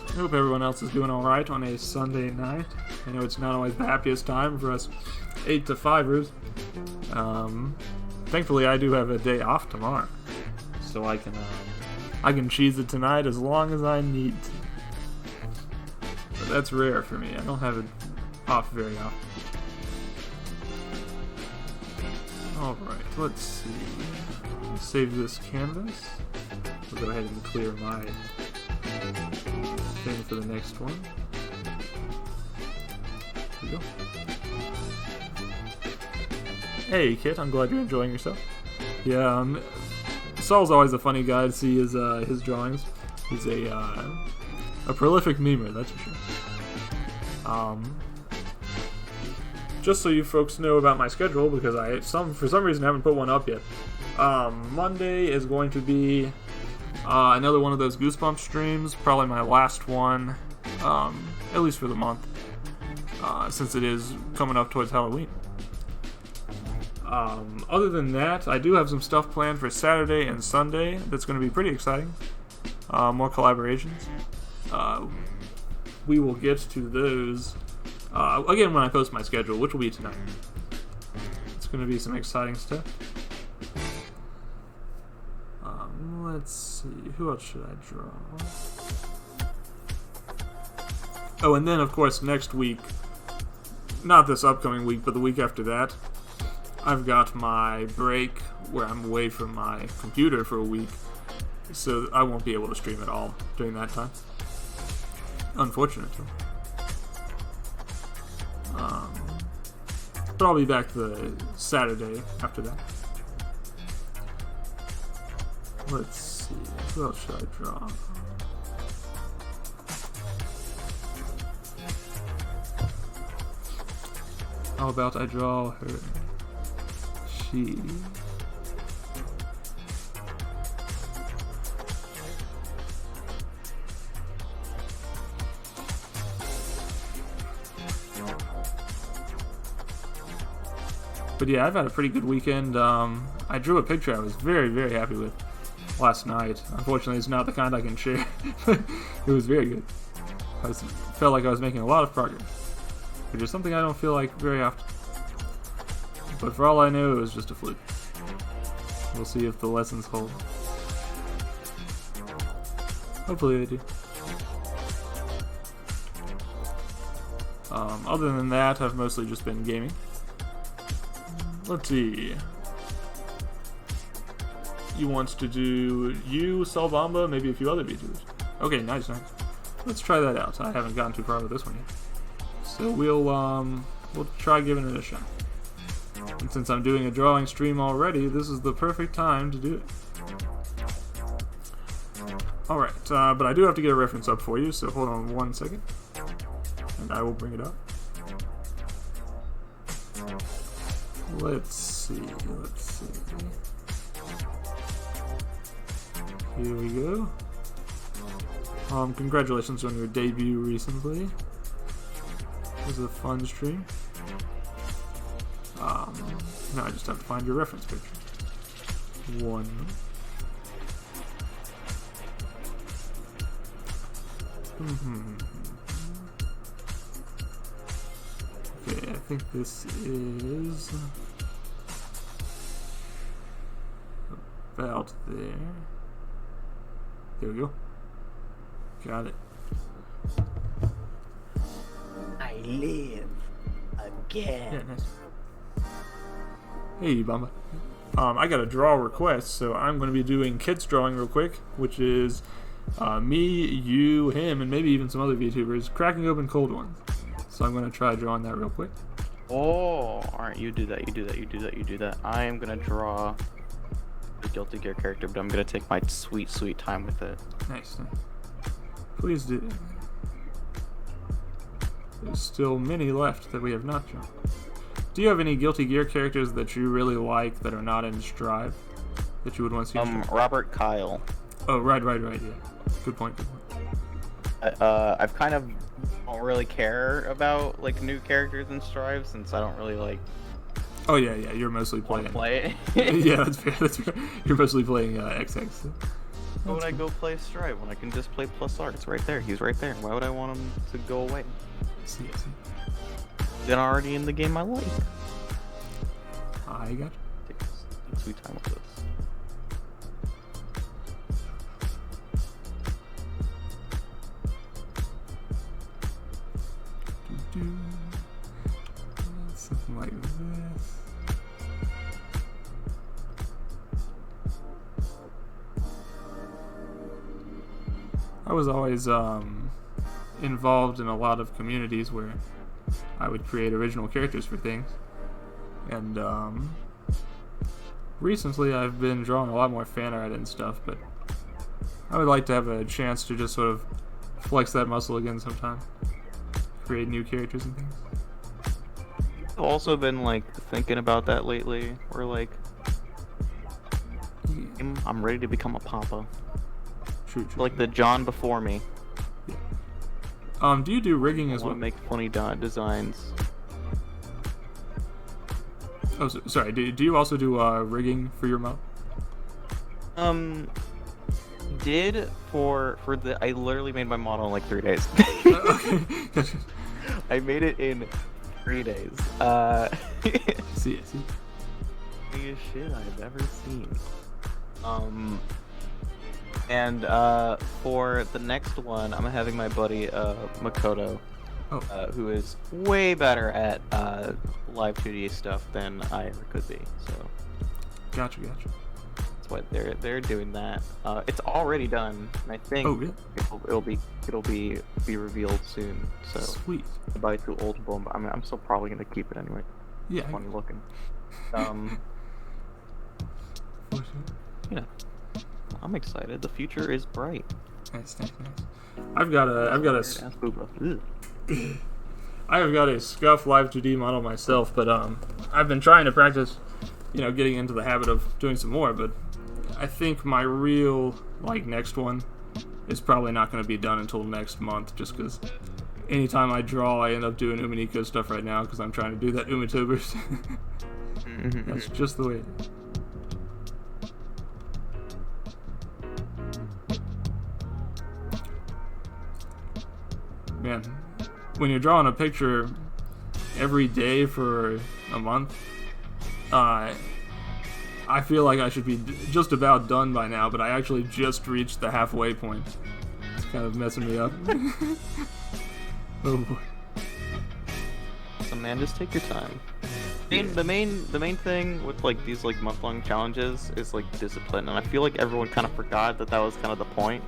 I hope everyone else is doing alright on a Sunday night. I know it's not always the happiest time for us 8 to 5ers. Thankfully, I do have a day off tomorrow, so I can cheese it tonight as long as I need to. But that's rare for me. I don't have it off very often. Alright, let's see. Save this canvas. I'll go ahead and clear my thing for the next one. There we go. Hey Kit, I'm glad you're enjoying yourself. Yeah, Saul's always a funny guy to see his drawings. He's a prolific memer, that's for sure. Just so you folks know about my schedule, because for some reason I haven't put one up yet. Monday is going to be another one of those Goosebumps streams, probably my last one, at least for the month, since it is coming up towards Halloween. Other than that, I do have some stuff planned for Saturday and Sunday that's going to be pretty exciting. More collaborations. We will get to those again when I post my schedule, which will be tonight. It's going to be some exciting stuff. Let's see, who else should I draw? Oh, and then of course next week, not this upcoming week, but the week after that, I've got my break where I'm away from my computer for a week, so I won't be able to stream at all during that time, unfortunately. But I'll be back the Saturday after that. Let's see, who else should I draw? How about I draw her? She... But yeah, I've had a pretty good weekend. I drew a picture I was very, very happy with last night. Unfortunately, it's not the kind I can share. It was very good. Felt like I was making a lot of progress, which is something I don't feel like very often. But for all I know, it was just a fluke. We'll see if the lessons hold. Hopefully they do. Other than that, I've mostly just been gaming. Let's see. You want to do Bomba, maybe a few other VTubers. Okay, nice. let's try that out. I haven't gotten too far with this one yet. So we'll try giving it a shot. And since I'm doing a drawing stream already, this is the perfect time to do it. Alright, but I do have to get a reference up for you, so hold on 1 second. And I will bring it up. Let's see. Here we go. Congratulations on your debut recently. It was a fun stream. Now I just have to find your reference picture. One. Okay, I think this is about there. There we go. Got it. I live again. Yeah, nice. Hey, Bomba. I got a draw request, so I'm going to be doing Kit's drawing real quick, which is me, you, him, and maybe even some other VTubers cracking open cold ones. So I'm going to try drawing that real quick. Oh, alright, you do that. I am going to draw the Guilty Gear character, but I'm going to take my sweet time with it. Nice. Please do. There's still many left that we have not drawn. Do you have any Guilty Gear characters that you really like that are not in Strive that you would want to see? Robert Kyle. Oh, right, yeah. Good point. I've kind of don't really care about like new characters in Strive since I don't really like. Oh yeah, you're mostly playing. Play it. Yeah, that's fair. You're mostly playing XX. So. Why would I go play Strive when I can just play Plus R? It's right there. He's right there. Why would I want him to go away? I see. Then already in the game I like. I got you. Take sweet time with this. Something like this. I was always involved in a lot of communities where I would create original characters for things, and recently I've been drawing a lot more fan art and stuff, but I would like to have a chance to just sort of flex that muscle again sometime, create new characters and things. I've also been like thinking about that lately, where like I'm ready to become a papa. True. Like the John before me. Yeah. Do you do rigging as well? I want to make funny designs. Oh, sorry. Do you also do rigging for your mount? Did for the I literally made my model in like 3 days. Okay. I made it in 3 days. See. Biggest shit I've ever seen. And for the next one, I'm having my buddy Makoto, who is way better at live 2D stuff than I ever could be. So, Gotcha. that's why they're doing that. It's already done, and I think it'll be revealed soon. So sweet. Goodbye to old Bomba. I mean, I'm still probably gonna keep it anyway. Yeah. Funny looking. Yeah. I'm excited. The future is bright. Nice. I've got a Scuff Live 2D model myself, but I've been trying to practice, getting into the habit of doing some more. But I think my real next one is probably not going to be done until next month, just because anytime I draw, I end up doing Uminiko stuff right now because I'm trying to do that Umitubers. That's just the way it is. Man, when you're drawing a picture every day for a month, I feel like I should be just about done by now, but I actually just reached the halfway point. It's kind of messing me up. Oh boy. So man, just take your time. The main thing with these month-long challenges is discipline, and I feel like everyone kind of forgot that was kind of the point.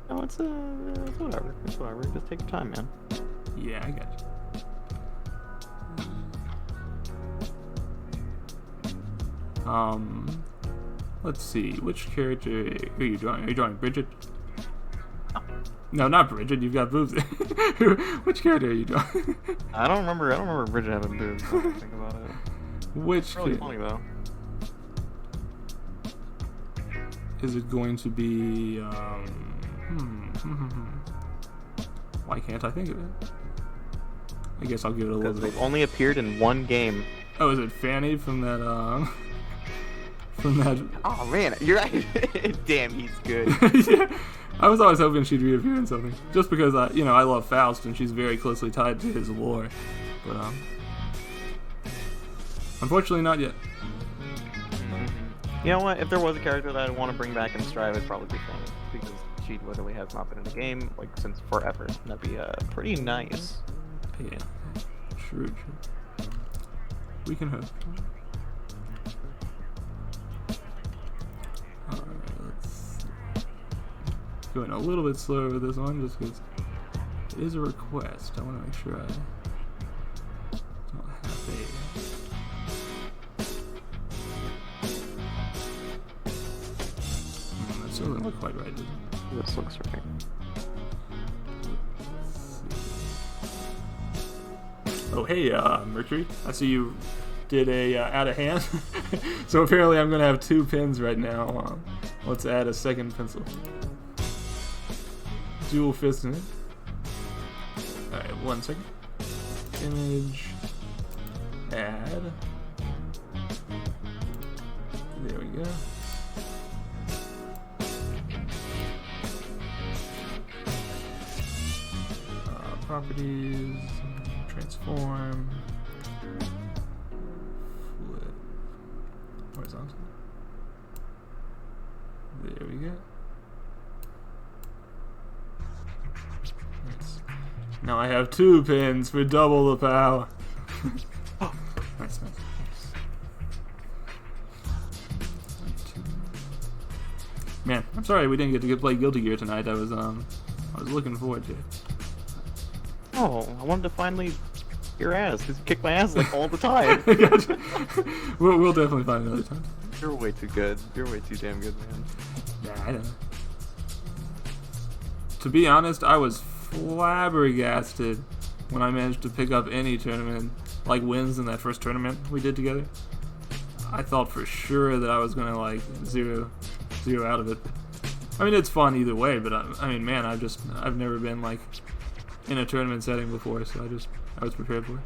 No, it's whatever. It's whatever. Just take your time, man. Yeah, I got you. Let's see. Which character are you drawing? Are you drawing Bridget? No, not Bridget. You've got boobs. Which character are you drawing? I don't remember Bridget having boobs. Now that I think about it. Which? It's really funny though. Is it going to be? Why can't I think of it? I guess I'll give it a little Because bit. they've only appeared in one game. Oh, is it Fanny from that? From that. Oh man, you're right. Damn, he's good. Yeah, I was always hoping she'd reappear in something, just because I love Faust and she's very closely tied to his lore, but unfortunately not yet. You know what? If there was a character that I'd want to bring back in Strive, it'd probably be Fanny, because she literally has not been in the game like since forever. That'd be pretty nice. Yeah, true. We can hope. Alright, let's going a little bit slower with this one, just because it is a request. I want to make sure I don't have that still doesn't look quite right, does it? This looks right. Oh, hey, Mercury. I see you did a add a hand. So apparently I'm going to have 2 pins right now. Let's add a second pencil. Dual fist in it. Alright, 1 second. Image. Add. There we go. Properties. Transform. Flip. Horizontal. There we go. Nice. Now I have 2 pins for double the power. Oh, nice. Man, I'm sorry we didn't get to play Guilty Gear tonight. I was looking forward to it. Oh, I wanted to finally your ass, because you kick my ass like all the time. We'll definitely find another time. You're way too good. You're way too damn good, man. Yeah, I know. To be honest, I was flabbergasted when I managed to pick up any tournament, like wins in that first tournament we did together. I thought for sure that I was gonna like zero out of it. I mean, it's fun either way, but I mean, man, I've never been like in a tournament setting before, so I was prepared for it.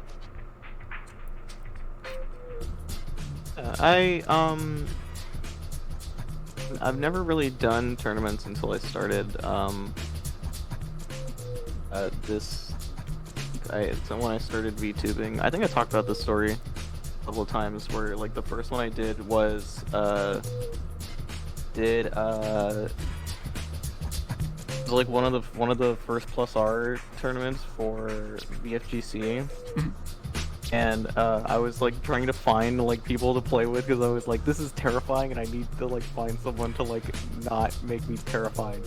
I've never really done tournaments until I started so when I started VTubing. I think I talked about this story a couple of times, where like the first one I did was like one of the first plus R tournaments for the FGC. And I was like trying to find like people to play with, because I was like, this is terrifying and I need to like find someone to like not make me terrified.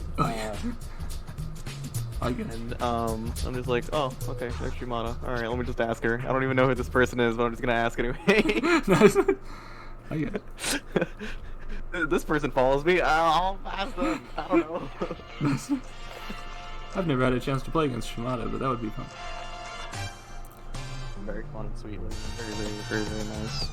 And I'm just like, oh, okay, there's Shimada. Alright, let me just ask her. I don't even know who this person is, but I'm just gonna ask anyway. Nice. I get it. This person follows me. I'll ask them. I don't know. Nice. I've never had a chance to play against Shimada, but that would be fun. Very fun and sweet. Very nice.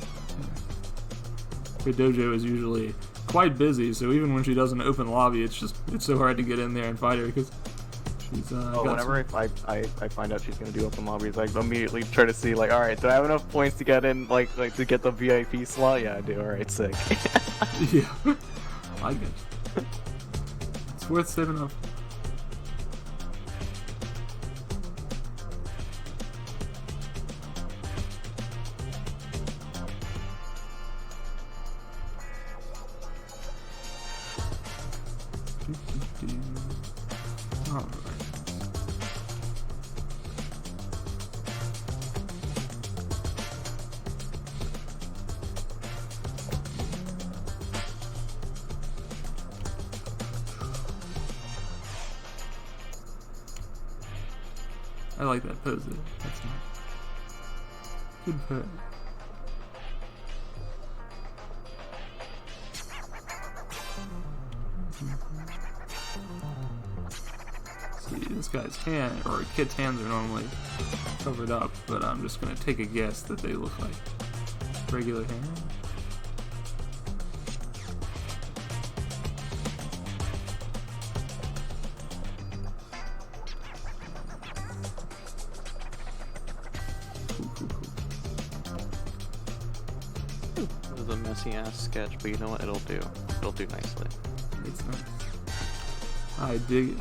Her dojo is usually quite busy, so even when she does an open lobby, it's so hard to get in there and fight her, because she's whenever I find out she's gonna do open lobbies, I immediately try to see like, all right, do I have enough points to get in, like to get the VIP slot? Yeah, I do. All right, sick. Yeah, I get it. It's worth saving up. Alright. I like that pose there. That's nice. Good pose. See, this guy's hand, or kid's hands are normally covered up, but I'm just going to take a guess that they look like regular hands. This is a messy ass sketch, but you know what? It'll do. It'll do nicely. It's nice. I dig it.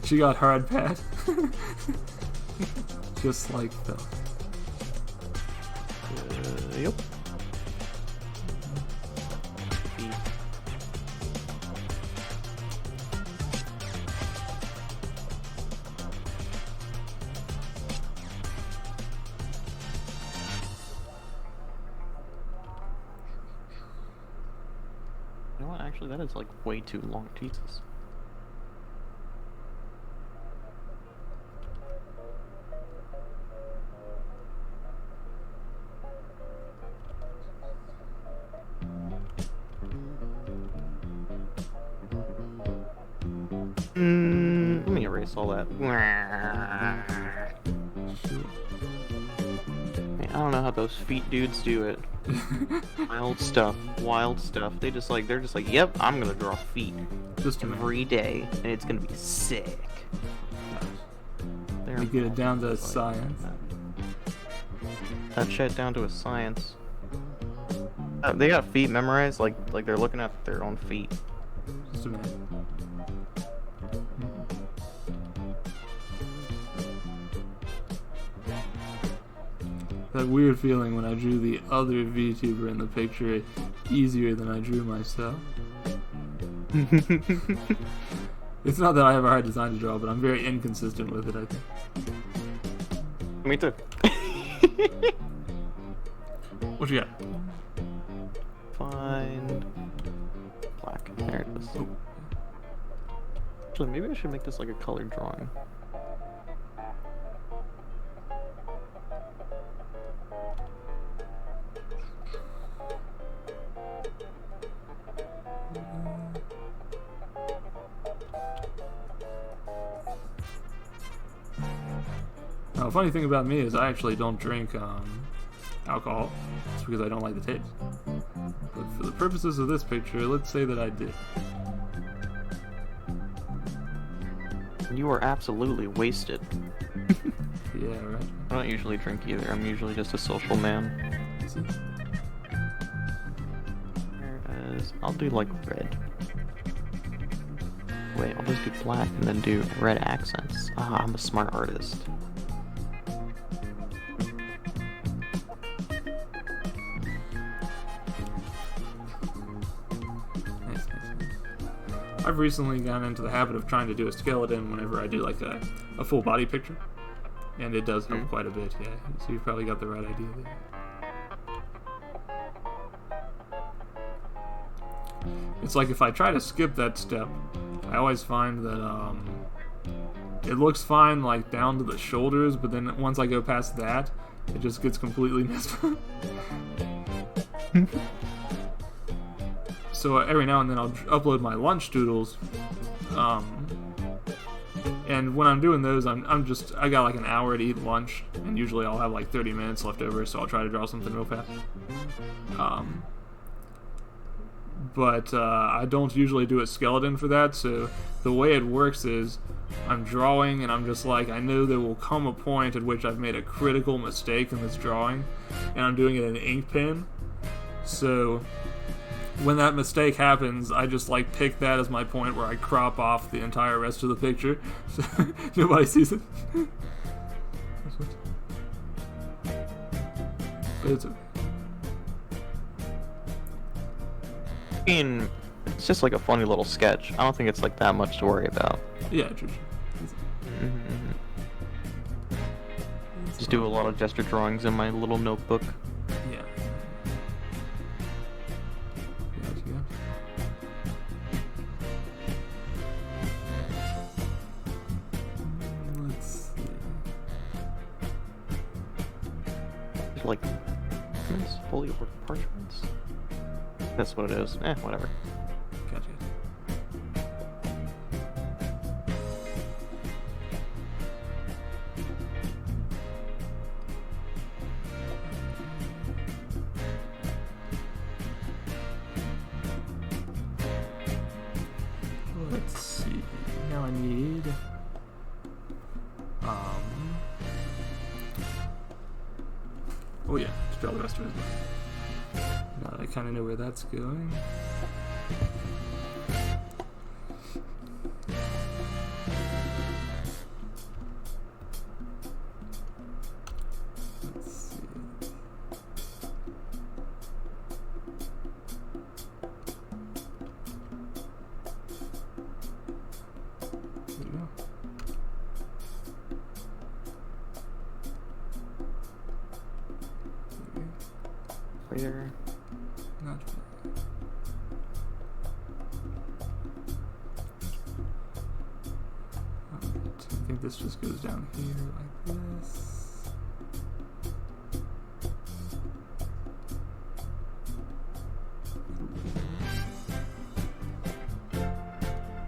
She got hard pat. Just like that. Yep. You know what? Actually, that is like way too long. Jesus. Let me erase all that. Man, I don't know how those feet dudes do it. Wild stuff, wild stuff. They're just like, yep, I'm gonna draw feet Just every day, and it's gonna be sick. They get it down to science. That shit down to a science. They got feet memorized, like they're looking at their own feet. Just a minute. That weird feeling when I drew the other VTuber in the picture easier than I drew myself. It's not that I have a hard design to draw, but I'm very inconsistent with it, I think. Me too. What you got? Find black. There it is. Oh. Actually, maybe I should make this like a colored drawing. Now, the funny thing about me is I actually don't drink alcohol. It's because I don't like the taste. But for the purposes of this picture, let's say that I did. You are absolutely wasted. Yeah, right. I don't usually drink either. I'm usually just a social man. See? There it is. I'll do like red. Wait, I'll just do black and then do red accents. Ah, I'm a smart artist. Nice. I've recently gotten into the habit of trying to do a skeleton whenever I do like a full body picture. And it does help quite a bit, yeah. So you've probably got the right idea there. It's like if I try to skip that step, I always find that it looks fine like down to the shoulders, but then once I go past that, it just gets completely messed up. So every now and then I'll upload my lunch doodles, and when I'm doing those, I got like an hour to eat lunch, and usually I'll have like 30 minutes left over, so I'll try to draw something real fast. But I don't usually do a skeleton for that, so the way it works is I'm drawing and I'm just like, I know there will come a point at which I've made a critical mistake in this drawing, and I'm doing it in an ink pen. So when that mistake happens, I just like pick that as my point where I crop off the entire rest of the picture so nobody sees it. But it's okay. I mean, it's just like a funny little sketch. I don't think it's like that much to worry about. Yeah, true. Just do a lot of gesture drawings in my little notebook. Yeah. Let's like parchments, fully worked parchments. That's what it is. Whatever. Gotcha. Let's see. Now I need. Oh yeah, just draw the rest of it. Now that I kind of know where that's going. Let's see. There we go. Later. Not bad. Alright, I think this just goes down here like this.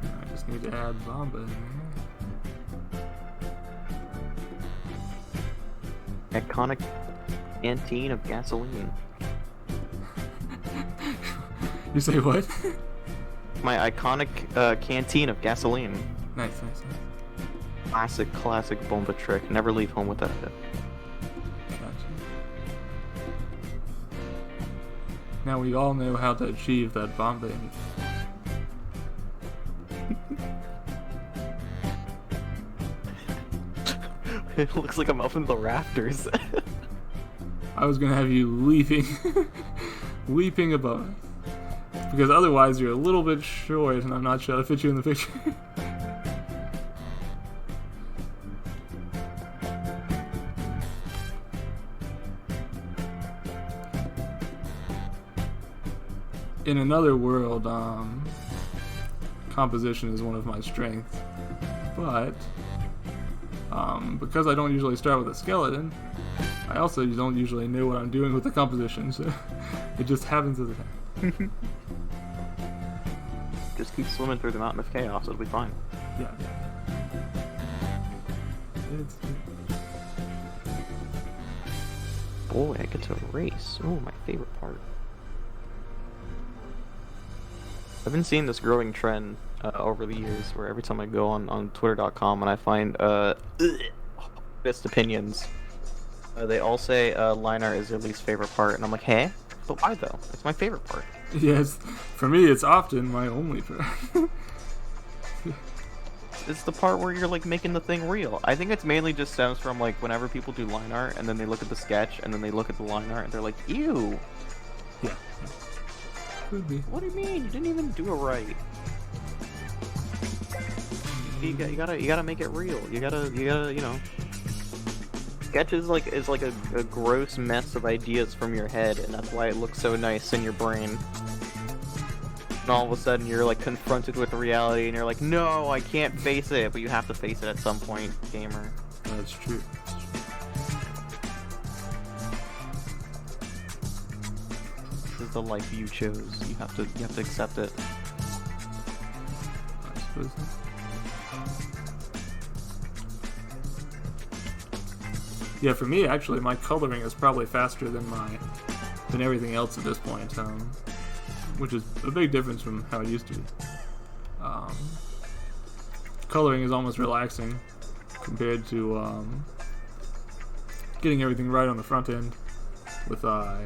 I just need to add Bomba in there. Iconic canteen of gasoline. You say what? My iconic canteen of gasoline. Nice, nice, nice. Classic Bomba trick. Never leave home without it. Gotcha. Now we all know how to achieve that Bomba image. It looks like I'm up in the rafters. I was gonna have you leaping, leaping above us. Because otherwise you're a little bit short and I'm not sure how to fit you in the picture. In another world, composition is one of my strengths. But, because I don't usually start with a skeleton, I also don't usually know what I'm doing with the composition, so it just happens as it happens. Just keep swimming through the mountain of chaos, it'll be fine. Yeah. It's Boy, I get to race. Oh, my favorite part. I've been seeing this growing trend over the years where every time I go on twitter.com and I find best opinions, they all say line art is their least favorite part, and I'm like, hey? But why though? It's my favorite part. Yes, for me it's often my only part. It's the part where you're like making the thing real. I think it's mainly just stems from like whenever people do line art and then they look at the sketch and then they look at the line art and they're like, ew. Yeah. Could be. What do you mean? You didn't even do it right. You gotta make it real. You gotta, you know. Sketch is like a gross mess of ideas from your head, and that's why it looks so nice in your brain. And all of a sudden, you're like confronted with reality, and you're like, "No, I can't face it," but you have to face it at some point, gamer. That's true. This is the life you chose. You have to accept it. I suppose so. Yeah, for me, actually, my coloring is probably faster than everything else at this point, which is a big difference from how it used to be. Coloring is almost relaxing compared to getting everything right on the front end. With I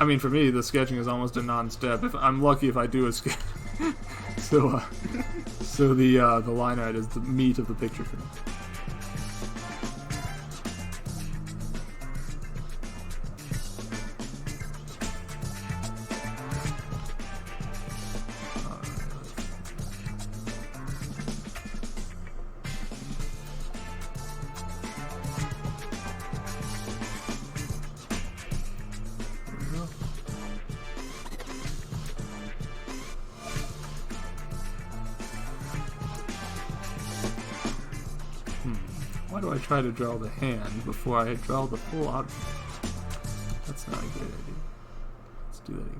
mean, for me, the sketching is almost a non-step. If I'm lucky if I do a sketch, so the line art is the meat of the picture for me. Why do I try to draw the hand before I draw the full object? That's not a great idea. Let's do that again.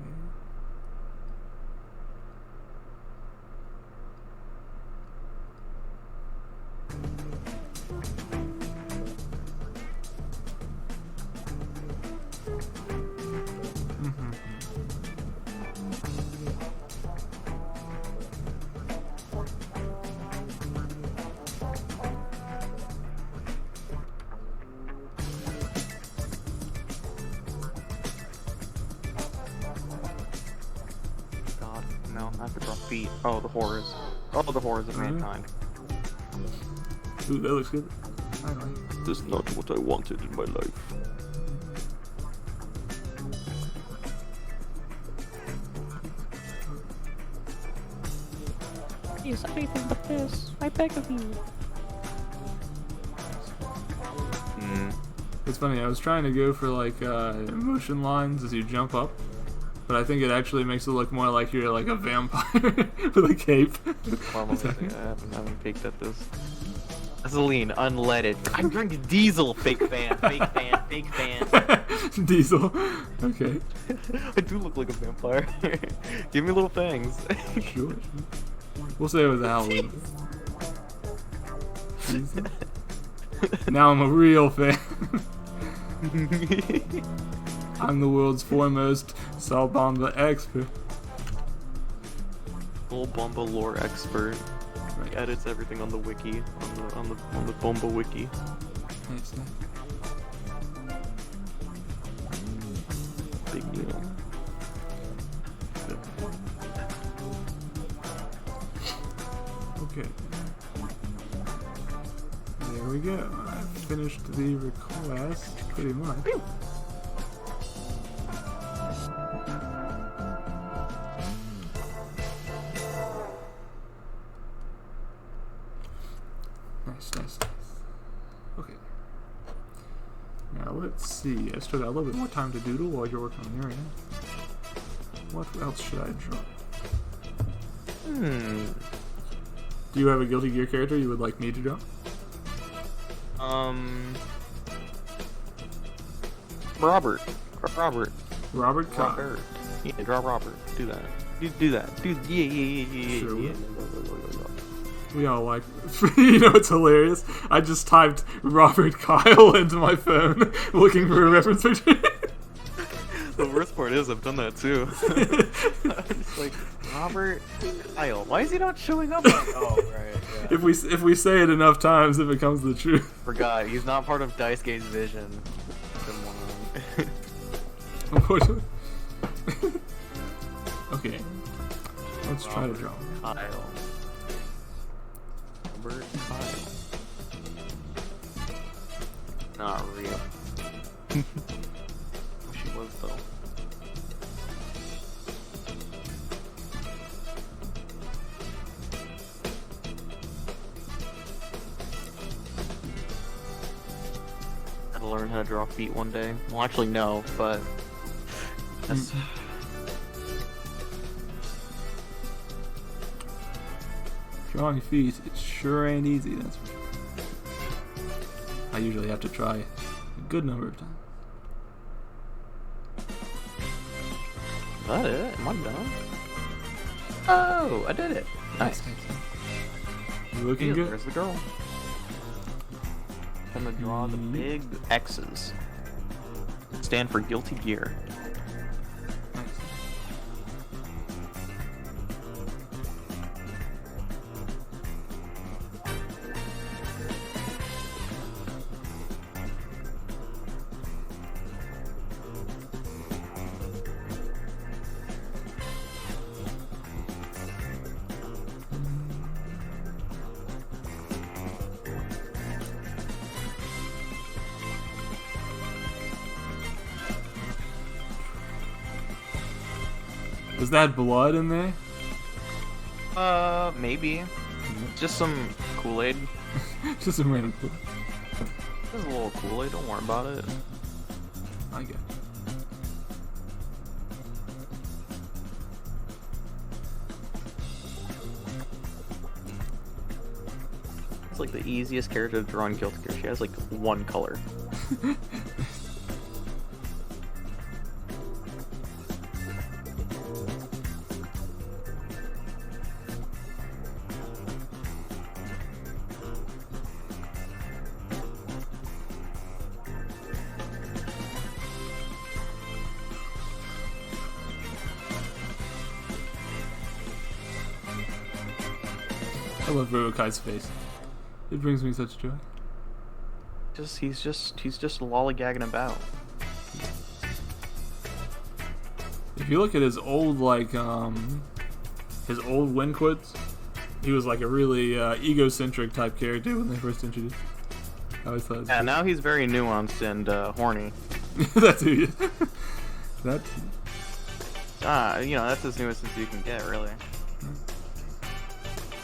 No, I have to draw feet. Oh, the horrors. Oh, the horrors of mankind. Ooh, that looks good. I like it. This is not what I wanted in my life. Please, anything but this. I beg of you. It's funny, I was trying to go for like motion lines as you jump up, but I think it actually makes it look more like you're like a vampire with a cape. I haven't peeked at this. Vaseline, unleaded. I drink diesel, fake fan, fake fan, fake fan. Diesel. Okay. I do look like a vampire. Give me little fangs. Sure. We'll say it was a Halloween. Diesel. Now I'm a real fan. I'm the world's foremost Bomba expert. Full Bomba lore expert. He edits everything on the wiki, on the Bomba wiki. Nice. Big deal. Okay. There we go. I finished the request pretty much. Nice. Okay. Now let's see. I still got a little bit more time to doodle while you're working on your end. What else should I draw? Do you have a Guilty Gear character you would like me to draw? Robert. Robert Cobb. Robert. Yeah, draw Robert. Do that. Do that. Yeah. Sure. We all like. You know what's hilarious? I just typed Robert Kyle into my phone looking for a reference picture. The worst part is I've done that too. I'm just like, Robert Kyle. Why is he not showing up? Oh, right. Yeah. If we say it enough times, it becomes the truth. Forgot. He's not part of Daisuke's vision. Come on. Unfortunately. Okay. Let's try to draw. Kyle. Robert Kyle. Not real. Wish he was though. Gotta learn how to draw feet one day. Well, actually, no, but that's. Drawing feet, it sure ain't easy, that's for sure. I usually have to try a good number of times. Is that it? Am I done? Oh, I did it. Nice. You looking good? There's the girl. I'm gonna draw the big X's. Stand for Guilty Gear. Nice. Is that blood in there? Maybe. Just some Kool-Aid. Just some random blood. Just a little Kool-Aid, don't worry about it. I get it. It's like the easiest character to draw in Guilty Gear. She has like one color. I love Urukai's face. It brings me such joy. He's just lollygagging about. If you look at his old his old win quotes, he was like a really egocentric type character when they first introduced. I always thought. It was Yeah, cool. now he's very nuanced and horny. That's who he is. That. That's as nuanced as you can get, really.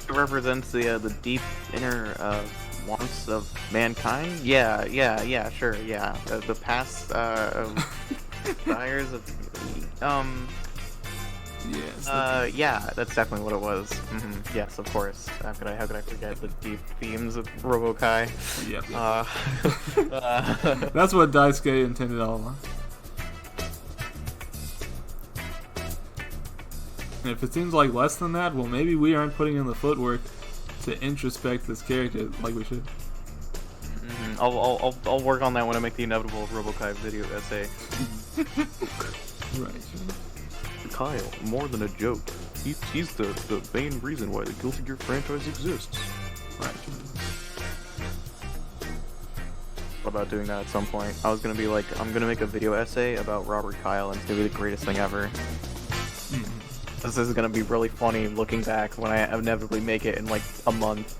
It represents the deep inner wants of mankind. Yeah, sure, yeah. The past desires of Yes. yeah, that's definitely what it was. Yes, of course. How could I forget the deep themes of Robokai? Yep. Uh, That's what Daisuke intended all along. And if it seems like less than that, well, maybe we aren't putting in the footwork to introspect this character like we should. I'll work on that when I make the inevitable Robokai video essay. Right. Kyle, more than a joke. He's the main reason why the Guilty Gear franchise exists. Right. What about doing that at some point? I was gonna be like, I'm gonna make a video essay about Robert Kyle, and it's gonna be the greatest thing ever. This is gonna be really funny looking back when I inevitably make it in like a month.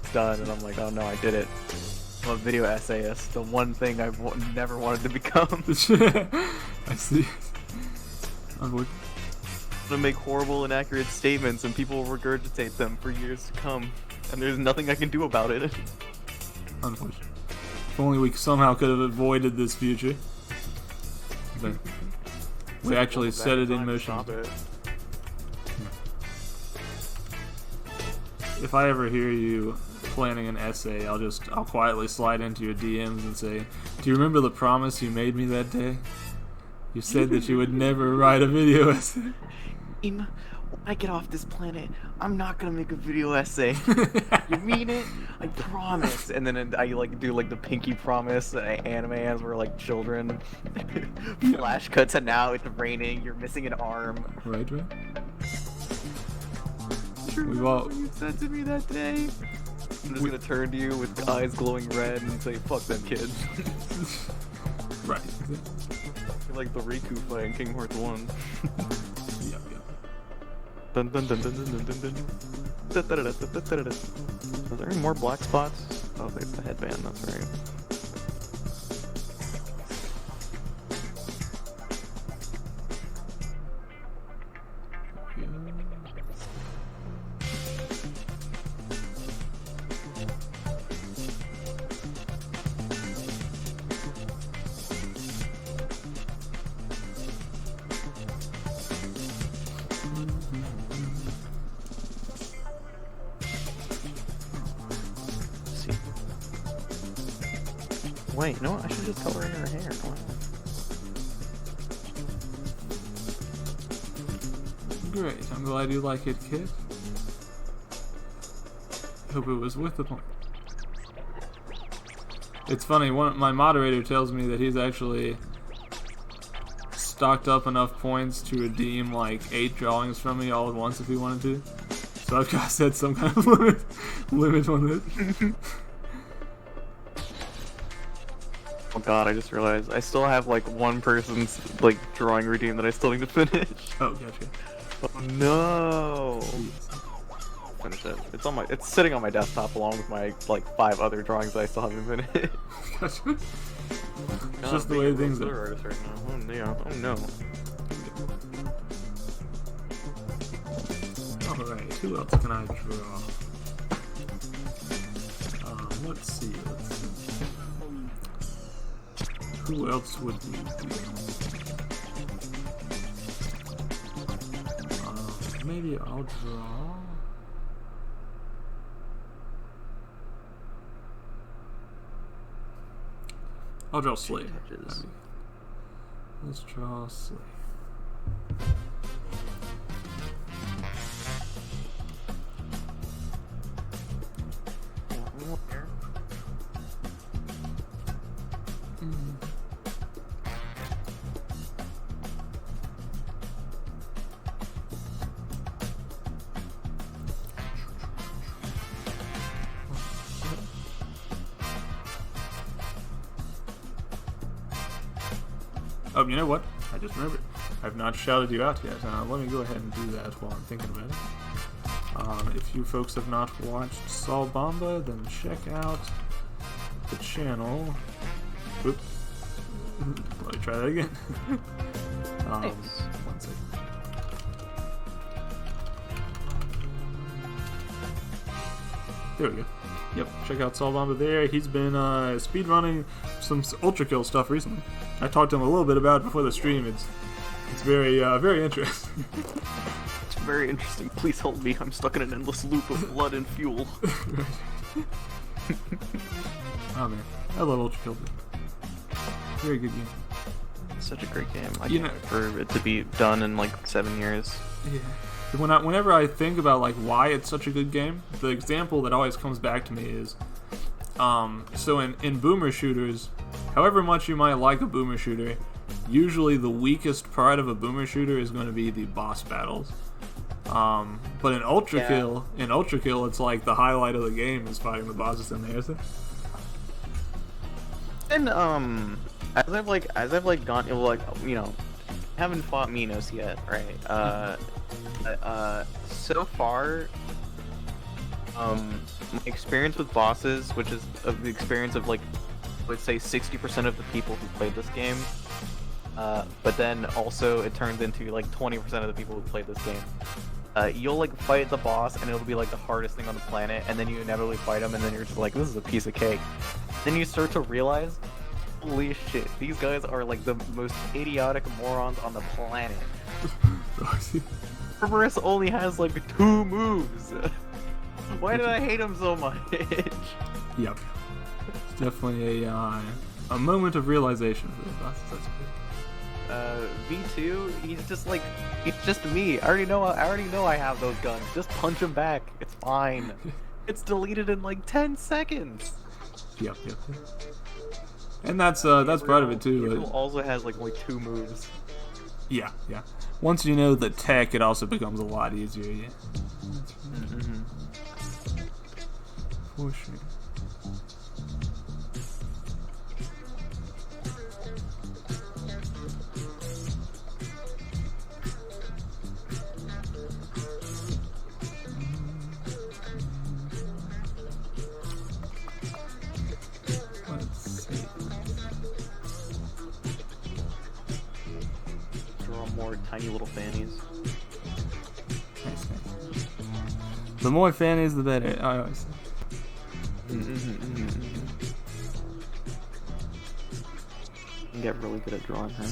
It's done, and I'm like, oh no, I did it. I'm a video essayist, the one thing I've never wanted to become. I see. Unfortunately. I'm gonna make horrible, inaccurate statements, and people will regurgitate them for years to come, and there's nothing I can do about it. Unfortunately. If only we somehow could have avoided this future. But we actually set it in motion. Stop it. If I ever hear you planning an essay, I'll quietly slide into your DMs and say, "Do you remember the promise you made me that day? You said that you would never write a video essay." Ima, when I get off this planet, I'm not gonna make a video essay. You mean it? I promise. And then I like do like the pinky promise anime as we're like children. Flash cuts to now, it's raining, you're missing an arm. Right. We've all you said to me that day. I'm just gonna turn to you with eyes glowing red and say, "Fuck them kids." Right. You're like the Riku fight in Kingdom Hearts 1. Yep. Dun dun dun dun dun dun dun dun. Are there any more black spots? Oh, there's the headband, that's right. Wait, no, I should just color in her hair. Great. I'm glad you like it, kid. Hope it was worth the point. It's funny, my moderator tells me that he's actually stocked up enough points to redeem like 8 drawings from me all at once if he wanted to. So I've got to set some kind of limit on this. Oh god, I just realized I still have like one person's like drawing routine that I still need to finish. Oh, gotcha. Oh no! Finish it. It's sitting on my desktop along with my like 5 other drawings that I still haven't finished. Gotcha. It's just the way things are. Artist right now. Oh yeah. Oh no. Alright, who else can I draw? Let's see. Who else would we do? Maybe I'll draw... I'll draw Slave. touches. Let's draw Slave. Oh, you know what? I just remembered. I've not shouted you out yet. Let me go ahead and do that while I'm thinking about it. If you folks have not watched Saul Bomba, then check out the channel. Oops. Let me try that again. Nice. One second. There we go. Yep, check out Saul Bomba there. He's been speedrunning some Ultra Kill stuff recently. I talked to him a little bit about it before the stream. It's very very interesting. It's very interesting. Please help me. I'm stuck in an endless loop of blood and fuel. Oh man, I love Ultra Kill. Very good game. It's such a great game. I You can't know- wait for it to be done in like 7 years. Yeah. Whenever I think about like why it's such a good game, the example that always comes back to me is, so in boomer shooters, however much you might like a boomer shooter, usually the weakest part of a boomer shooter is going to be the boss battles. But in Ultra Kill, it's like the highlight of the game is fighting the bosses in there. Isn't it? And as I've gone, like, you know, haven't fought Minos yet, right? So far, my experience with bosses, which is the experience of like, let's say 60% of the people who played this game, but then also it turns into like 20% of the people who played this game. You'll like fight the boss and it'll be like the hardest thing on the planet, and then you inevitably fight him, and then you're just like, this is a piece of cake. Then you start to realize, holy shit, these guys are like the most idiotic morons on the planet. Cerberus only has like 2 moves. Why did I hate him so much? Yep. It's definitely a moment of realization for the bosses. That's good. V2, he's just me. I already know I have those guns. Just punch him back. It's fine. It's deleted in like 10 seconds. Yep. And that's part of it too. Gabriel also has like only 2 moves. Yeah. Once you know the tech, it also becomes a lot easier. Yeah. For sure. Let's see. Draw more tiny little fannies. Nice. The more fannies, the better. I always say. You get really good at drawing, huh?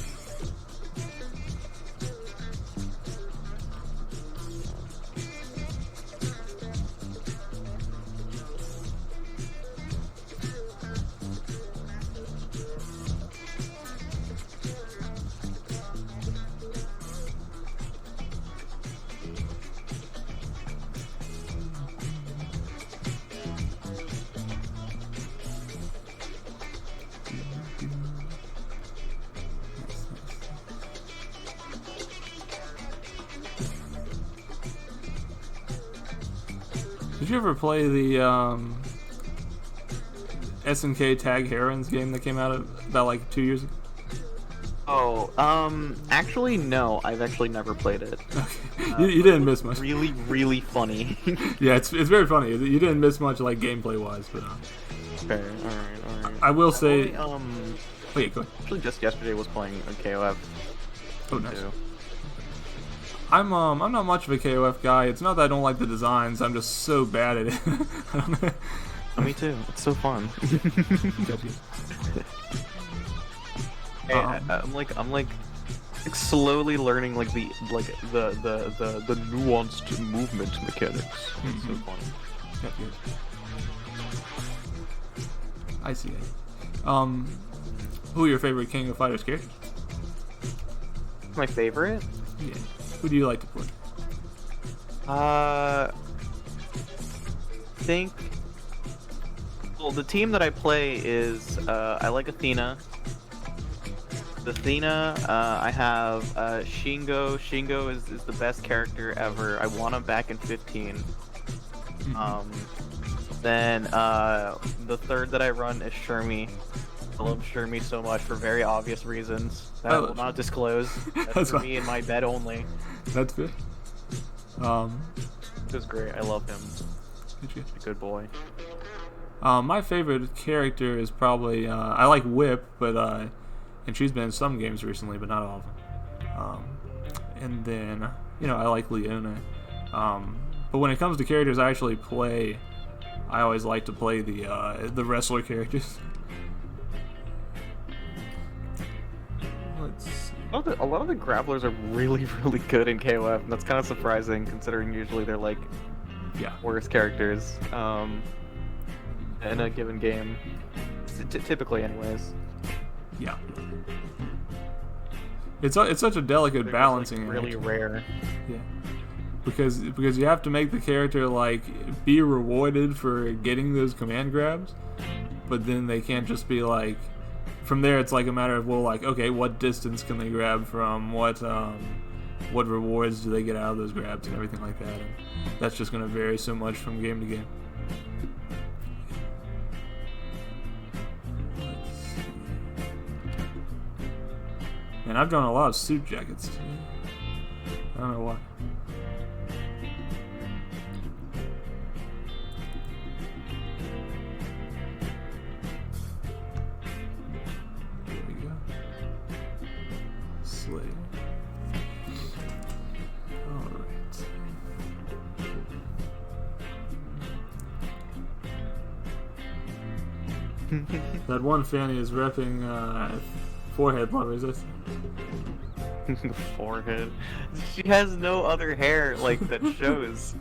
Did you ever play the SNK Tag Herons game that came out about like 2 years ago? Oh, actually no, I've actually never played it. Okay. You didn't miss much. Really, really funny. Yeah, it's very funny. You didn't miss much like gameplay wise, but Fair, alright. I will say. Only, Wait, go ahead. actually just yesterday was playing a KOF. Oh, nice. too. I'm not much of a KOF guy. It's not that I don't like the designs. I'm just so bad at it. I don't know. Oh, me too. It's so fun. Hey, I'm like slowly learning like the nuanced movement mechanics. It's so fun. I see. Who are your favorite King of Fighters characters? My favorite? Yeah. Who do you like to play? Think. Well, the team that I play is I like Athena. I have Shingo. Shingo is the best character ever. I won him back in 15. Then the third that I run is Shermie. I love Shermie so much for very obvious reasons that I will not disclose. That's for me in my bed only. That's good. It was great. I love him. He's a good boy. My favorite character is probably I like Whip, but and she's been in some games recently, but not all of them. And then I like Leona. But when it comes to characters I actually play, I always like to play the wrestler characters. Let's see. A lot of the grapplers are really, really good in KOF, and that's kind of surprising considering usually they're like worst characters in a given game. Typically, anyways. Yeah. It's such a delicate They're balancing just, like, really act. rare. Yeah. Because you have to make the character like be rewarded for getting those command grabs, but then they can't just be like. From there, it's like a matter of okay, what distance can they grab from? What rewards do they get out of those grabs and everything like that? And that's just going to vary so much from game to game. Let's see. Man, I've drawn a lot of suit jackets today. I don't know why. That one Fanny is repping forehead lovers. The forehead. She has no other hair that shows.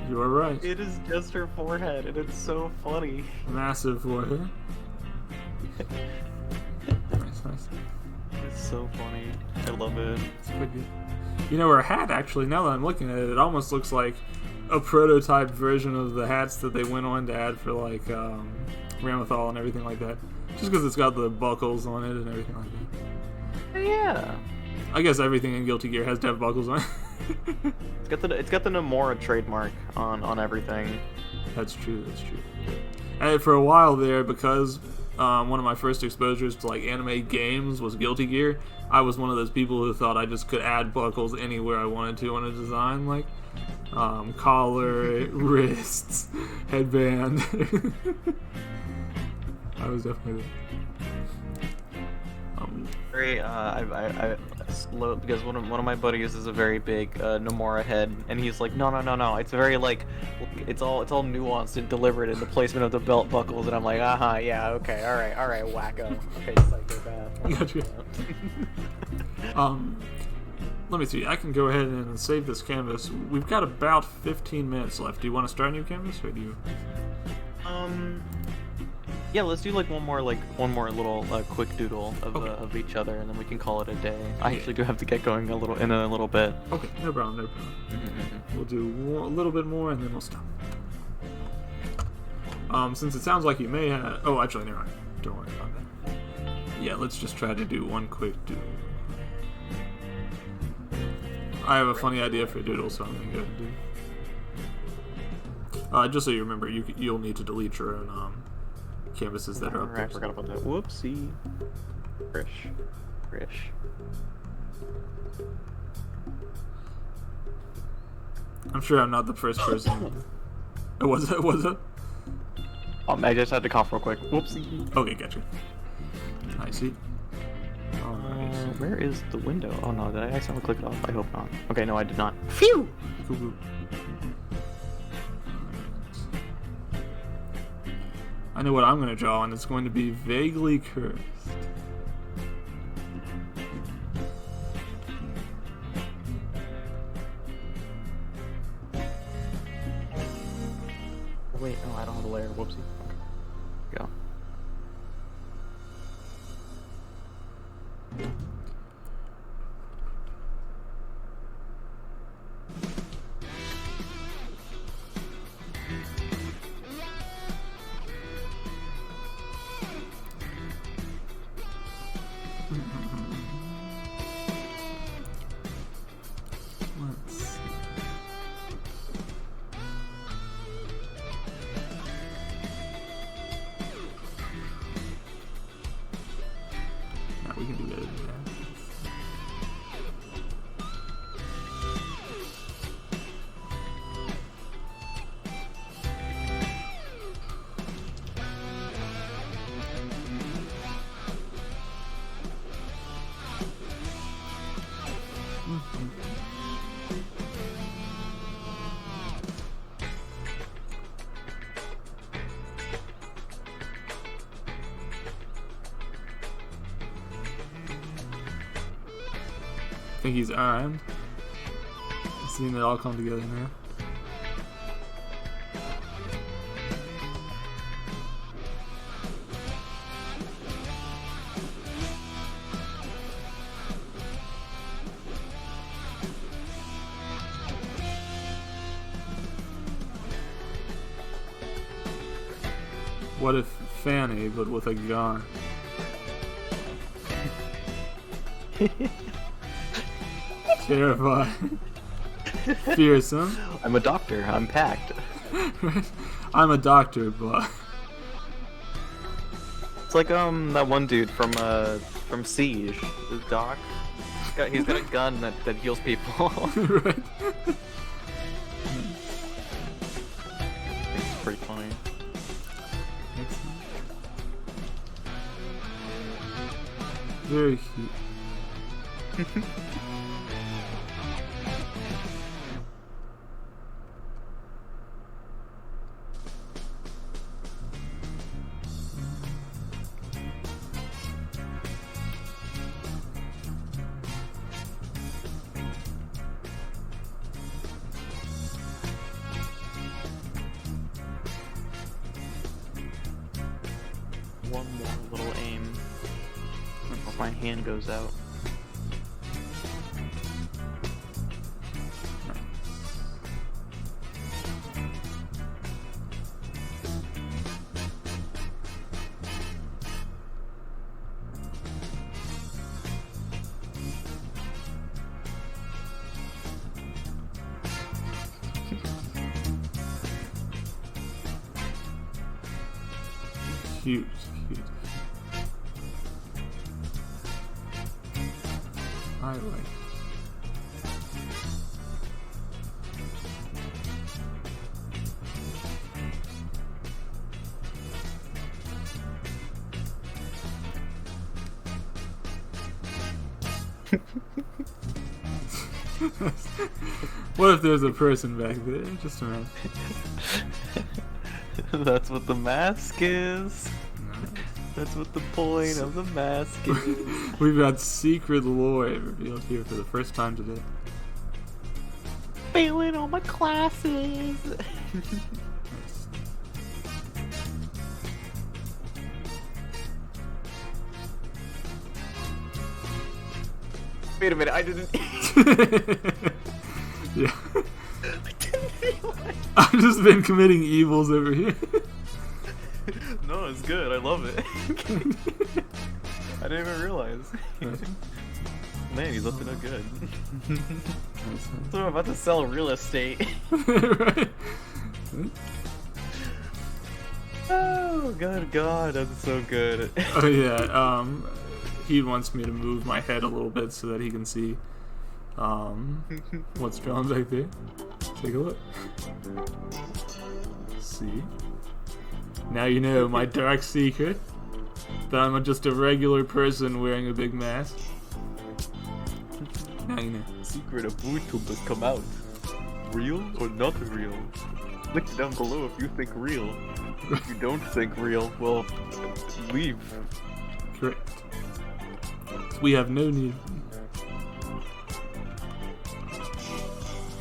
You are right. It is just her forehead, and it's so funny. Massive forehead. Nice. It's so funny. I love it. It's pretty good. Her hat actually, now that I'm looking at it, it almost looks like a prototype version of the hats that they went on to add for Ramethal and everything like that. Just because it's got the buckles on it and everything like that. Yeah. I guess everything in Guilty Gear has to have buckles on it. It's got the Nomura trademark on everything. That's true. And for a while there, because one of my first exposures to anime games was Guilty Gear, I was one of those people who thought I just could add buckles anywhere I wanted to on a design, collar, wrists, headband. I was definitely very I slow because one of my buddies is a very big Nomura head, and he's like, no, it's very it's all nuanced and deliberate in the placement of the belt buckles, and I'm like, yeah, okay, all right, wacko, okay, psychopath. Gotcha. Let me see. I can go ahead and save this canvas. We've got about 15 minutes left. Do you want to start a new canvas, or do you? Yeah, let's do one more little quick doodle of each other, and then we can call it a day. I actually do have to get going in a little bit. Okay, no problem. We'll do a little bit more, and then we'll stop. Since it sounds like you may have. Oh, actually, never mind. Don't worry about that. Yeah, let's just try to do one quick doodle. I have a funny idea for a doodle, so I'm gonna go ahead and do. Just so you remember, you'll need to delete your own canvases that are up there. I forgot about that. Whoopsie. Frish. I'm sure I'm not the first person. Was it? I just had to cough real quick. Whoopsie. Okay, gotcha. I see. Where is the window? Oh no, did I accidentally click it off? I hope not. Okay, no, I did not. Phew! Cool. I know what I'm going to draw, and it's going to be vaguely cursed. Wait, no, I don't have a layer. Whoopsie. Okay. Go. Let's see. Now we can do better than that. I think he's armed. Seeing it all come together now. What if Fanny, but with a gun? Terrifying. Fearsome. I'm a doctor. I'm packed. I'm a doctor, but It's like that one dude from Siege, the doc. He's got a gun that heals people. right. It's pretty funny. Very cute. One more little aim before my hand goes out. Cute, cute. I like. What if there's a person back there? Just imagine. That's what the mask is. That's what the point of the mask is. We've got secret lore revealed here for the first time today. Failing all my classes. Wait a minute, I didn't. Yeah. I didn't realize. I've just been committing evils over here. No, it's good. I love it. I didn't even realize. Man, he's up to no good. So I'm about to sell real estate. Right? Oh, good God, that's so good. Oh yeah, he wants me to move my head a little bit so that he can see what's drawn back there. Take a look. See? Now you know my dark secret. That I'm just a regular person wearing a big mask. Now you know. Secret of YouTube has come out. Real or not real? Click down below if you think real. If you don't think real, well, leave. Correct. We have no need.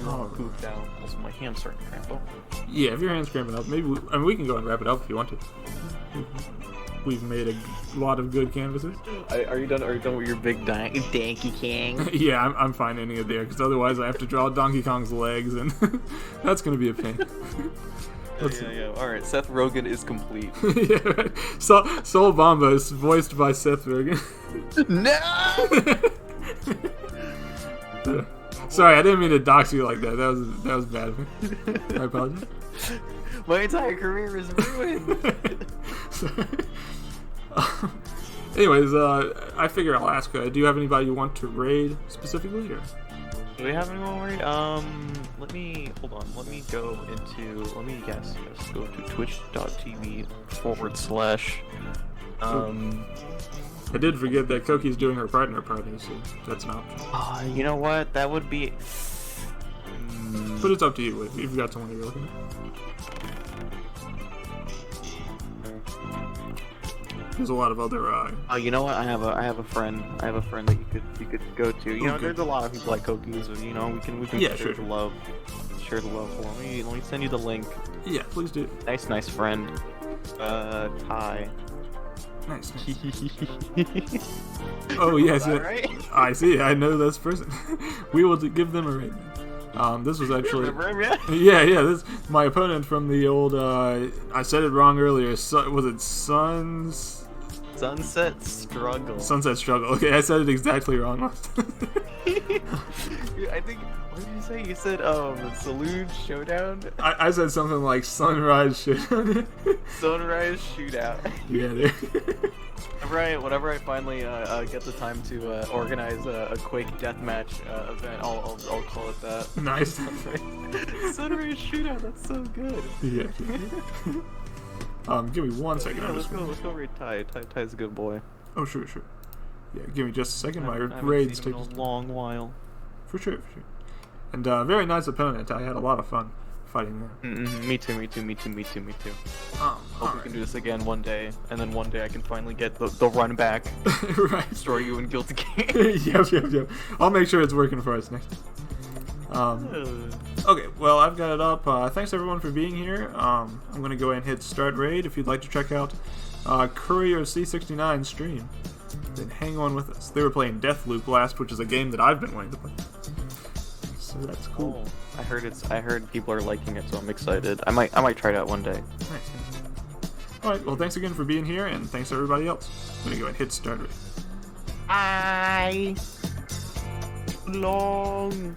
Oh, pooped out. Also, my hand's starting to cramp up. Yeah, if your hand's cramping up, maybe we can go and wrap it up if you want to. we've made a lot of good canvases. Are you done? Are you done with your big Donkey King? Yeah, I'm fine ending it there, because otherwise I have to draw Donkey Kong's legs, and that's going to be a pain. Yeah. Alright, Seth Rogen is complete. Yeah, right. Soul Bomba is voiced by Seth Rogen. No! Sorry, I didn't mean to dox you like that. That was bad of me. I apologize. My entire career is ruined. Anyways, I figure I'll ask. Do you have anybody you want to raid specifically, or? Do we have anyone worried? Let me hold on. Let me go into. Let me guess. Yes, go to twitch.tv/. I did forget that Koki's doing her partner party, so that's an option. You know what? That would be. But it's up to you if you've got someone you're looking at. There's a lot of other. Oh, you know what? I have a friend. I have a friend that you could go to. You know, Okay. there's a lot of people like Koki's. You know, we can Yeah, share sure. the love. Share the love. Let me send you the link. Yeah, please do. Nice friend. Ty. Nice. Oh yes, yeah. Right? I see. I know this person. We will give them a rating. This was actually. Remember him, Yeah. This my opponent from the old. I said it wrong earlier. Was it Sunset Struggle. Sunset Struggle? Okay, I said it exactly wrong last time. I think. What did you say? You said Saloon Showdown. I said something like Sunrise Showdown. Sunrise Shootout. Yeah. There. Whenever I finally get the time to organize a Quake deathmatch event, I'll call it that. Nice. Sunrise Shootout. That's so good. Yeah. Give me 1 second. Yeah, I'm let's just go read Ty. Ty's a good boy. Oh, sure. Yeah, give me just a second. My I haven't raids seen take him in a long while. For sure. And very nice opponent. I had a lot of fun fighting there. Me too. Hope we can do this again one day, and then one day I can finally get the run back. Right. Destroy you in Guilty Game. Yep. I'll make sure it's working for us next time. Okay, well, I've got it up. Thanks everyone for being here. I'm going to go ahead and hit start raid. If you'd like to check out Courier C69 stream, then hang on with us. They were playing Deathloop last, which is a game that I've been wanting to play. So that's cool. Oh, I heard people are liking it, so I'm excited. I might try it out one day. Nice. Alright, well, thanks again for being here, and thanks to everybody else. I'm going to go ahead and hit start raid. Bye. Long.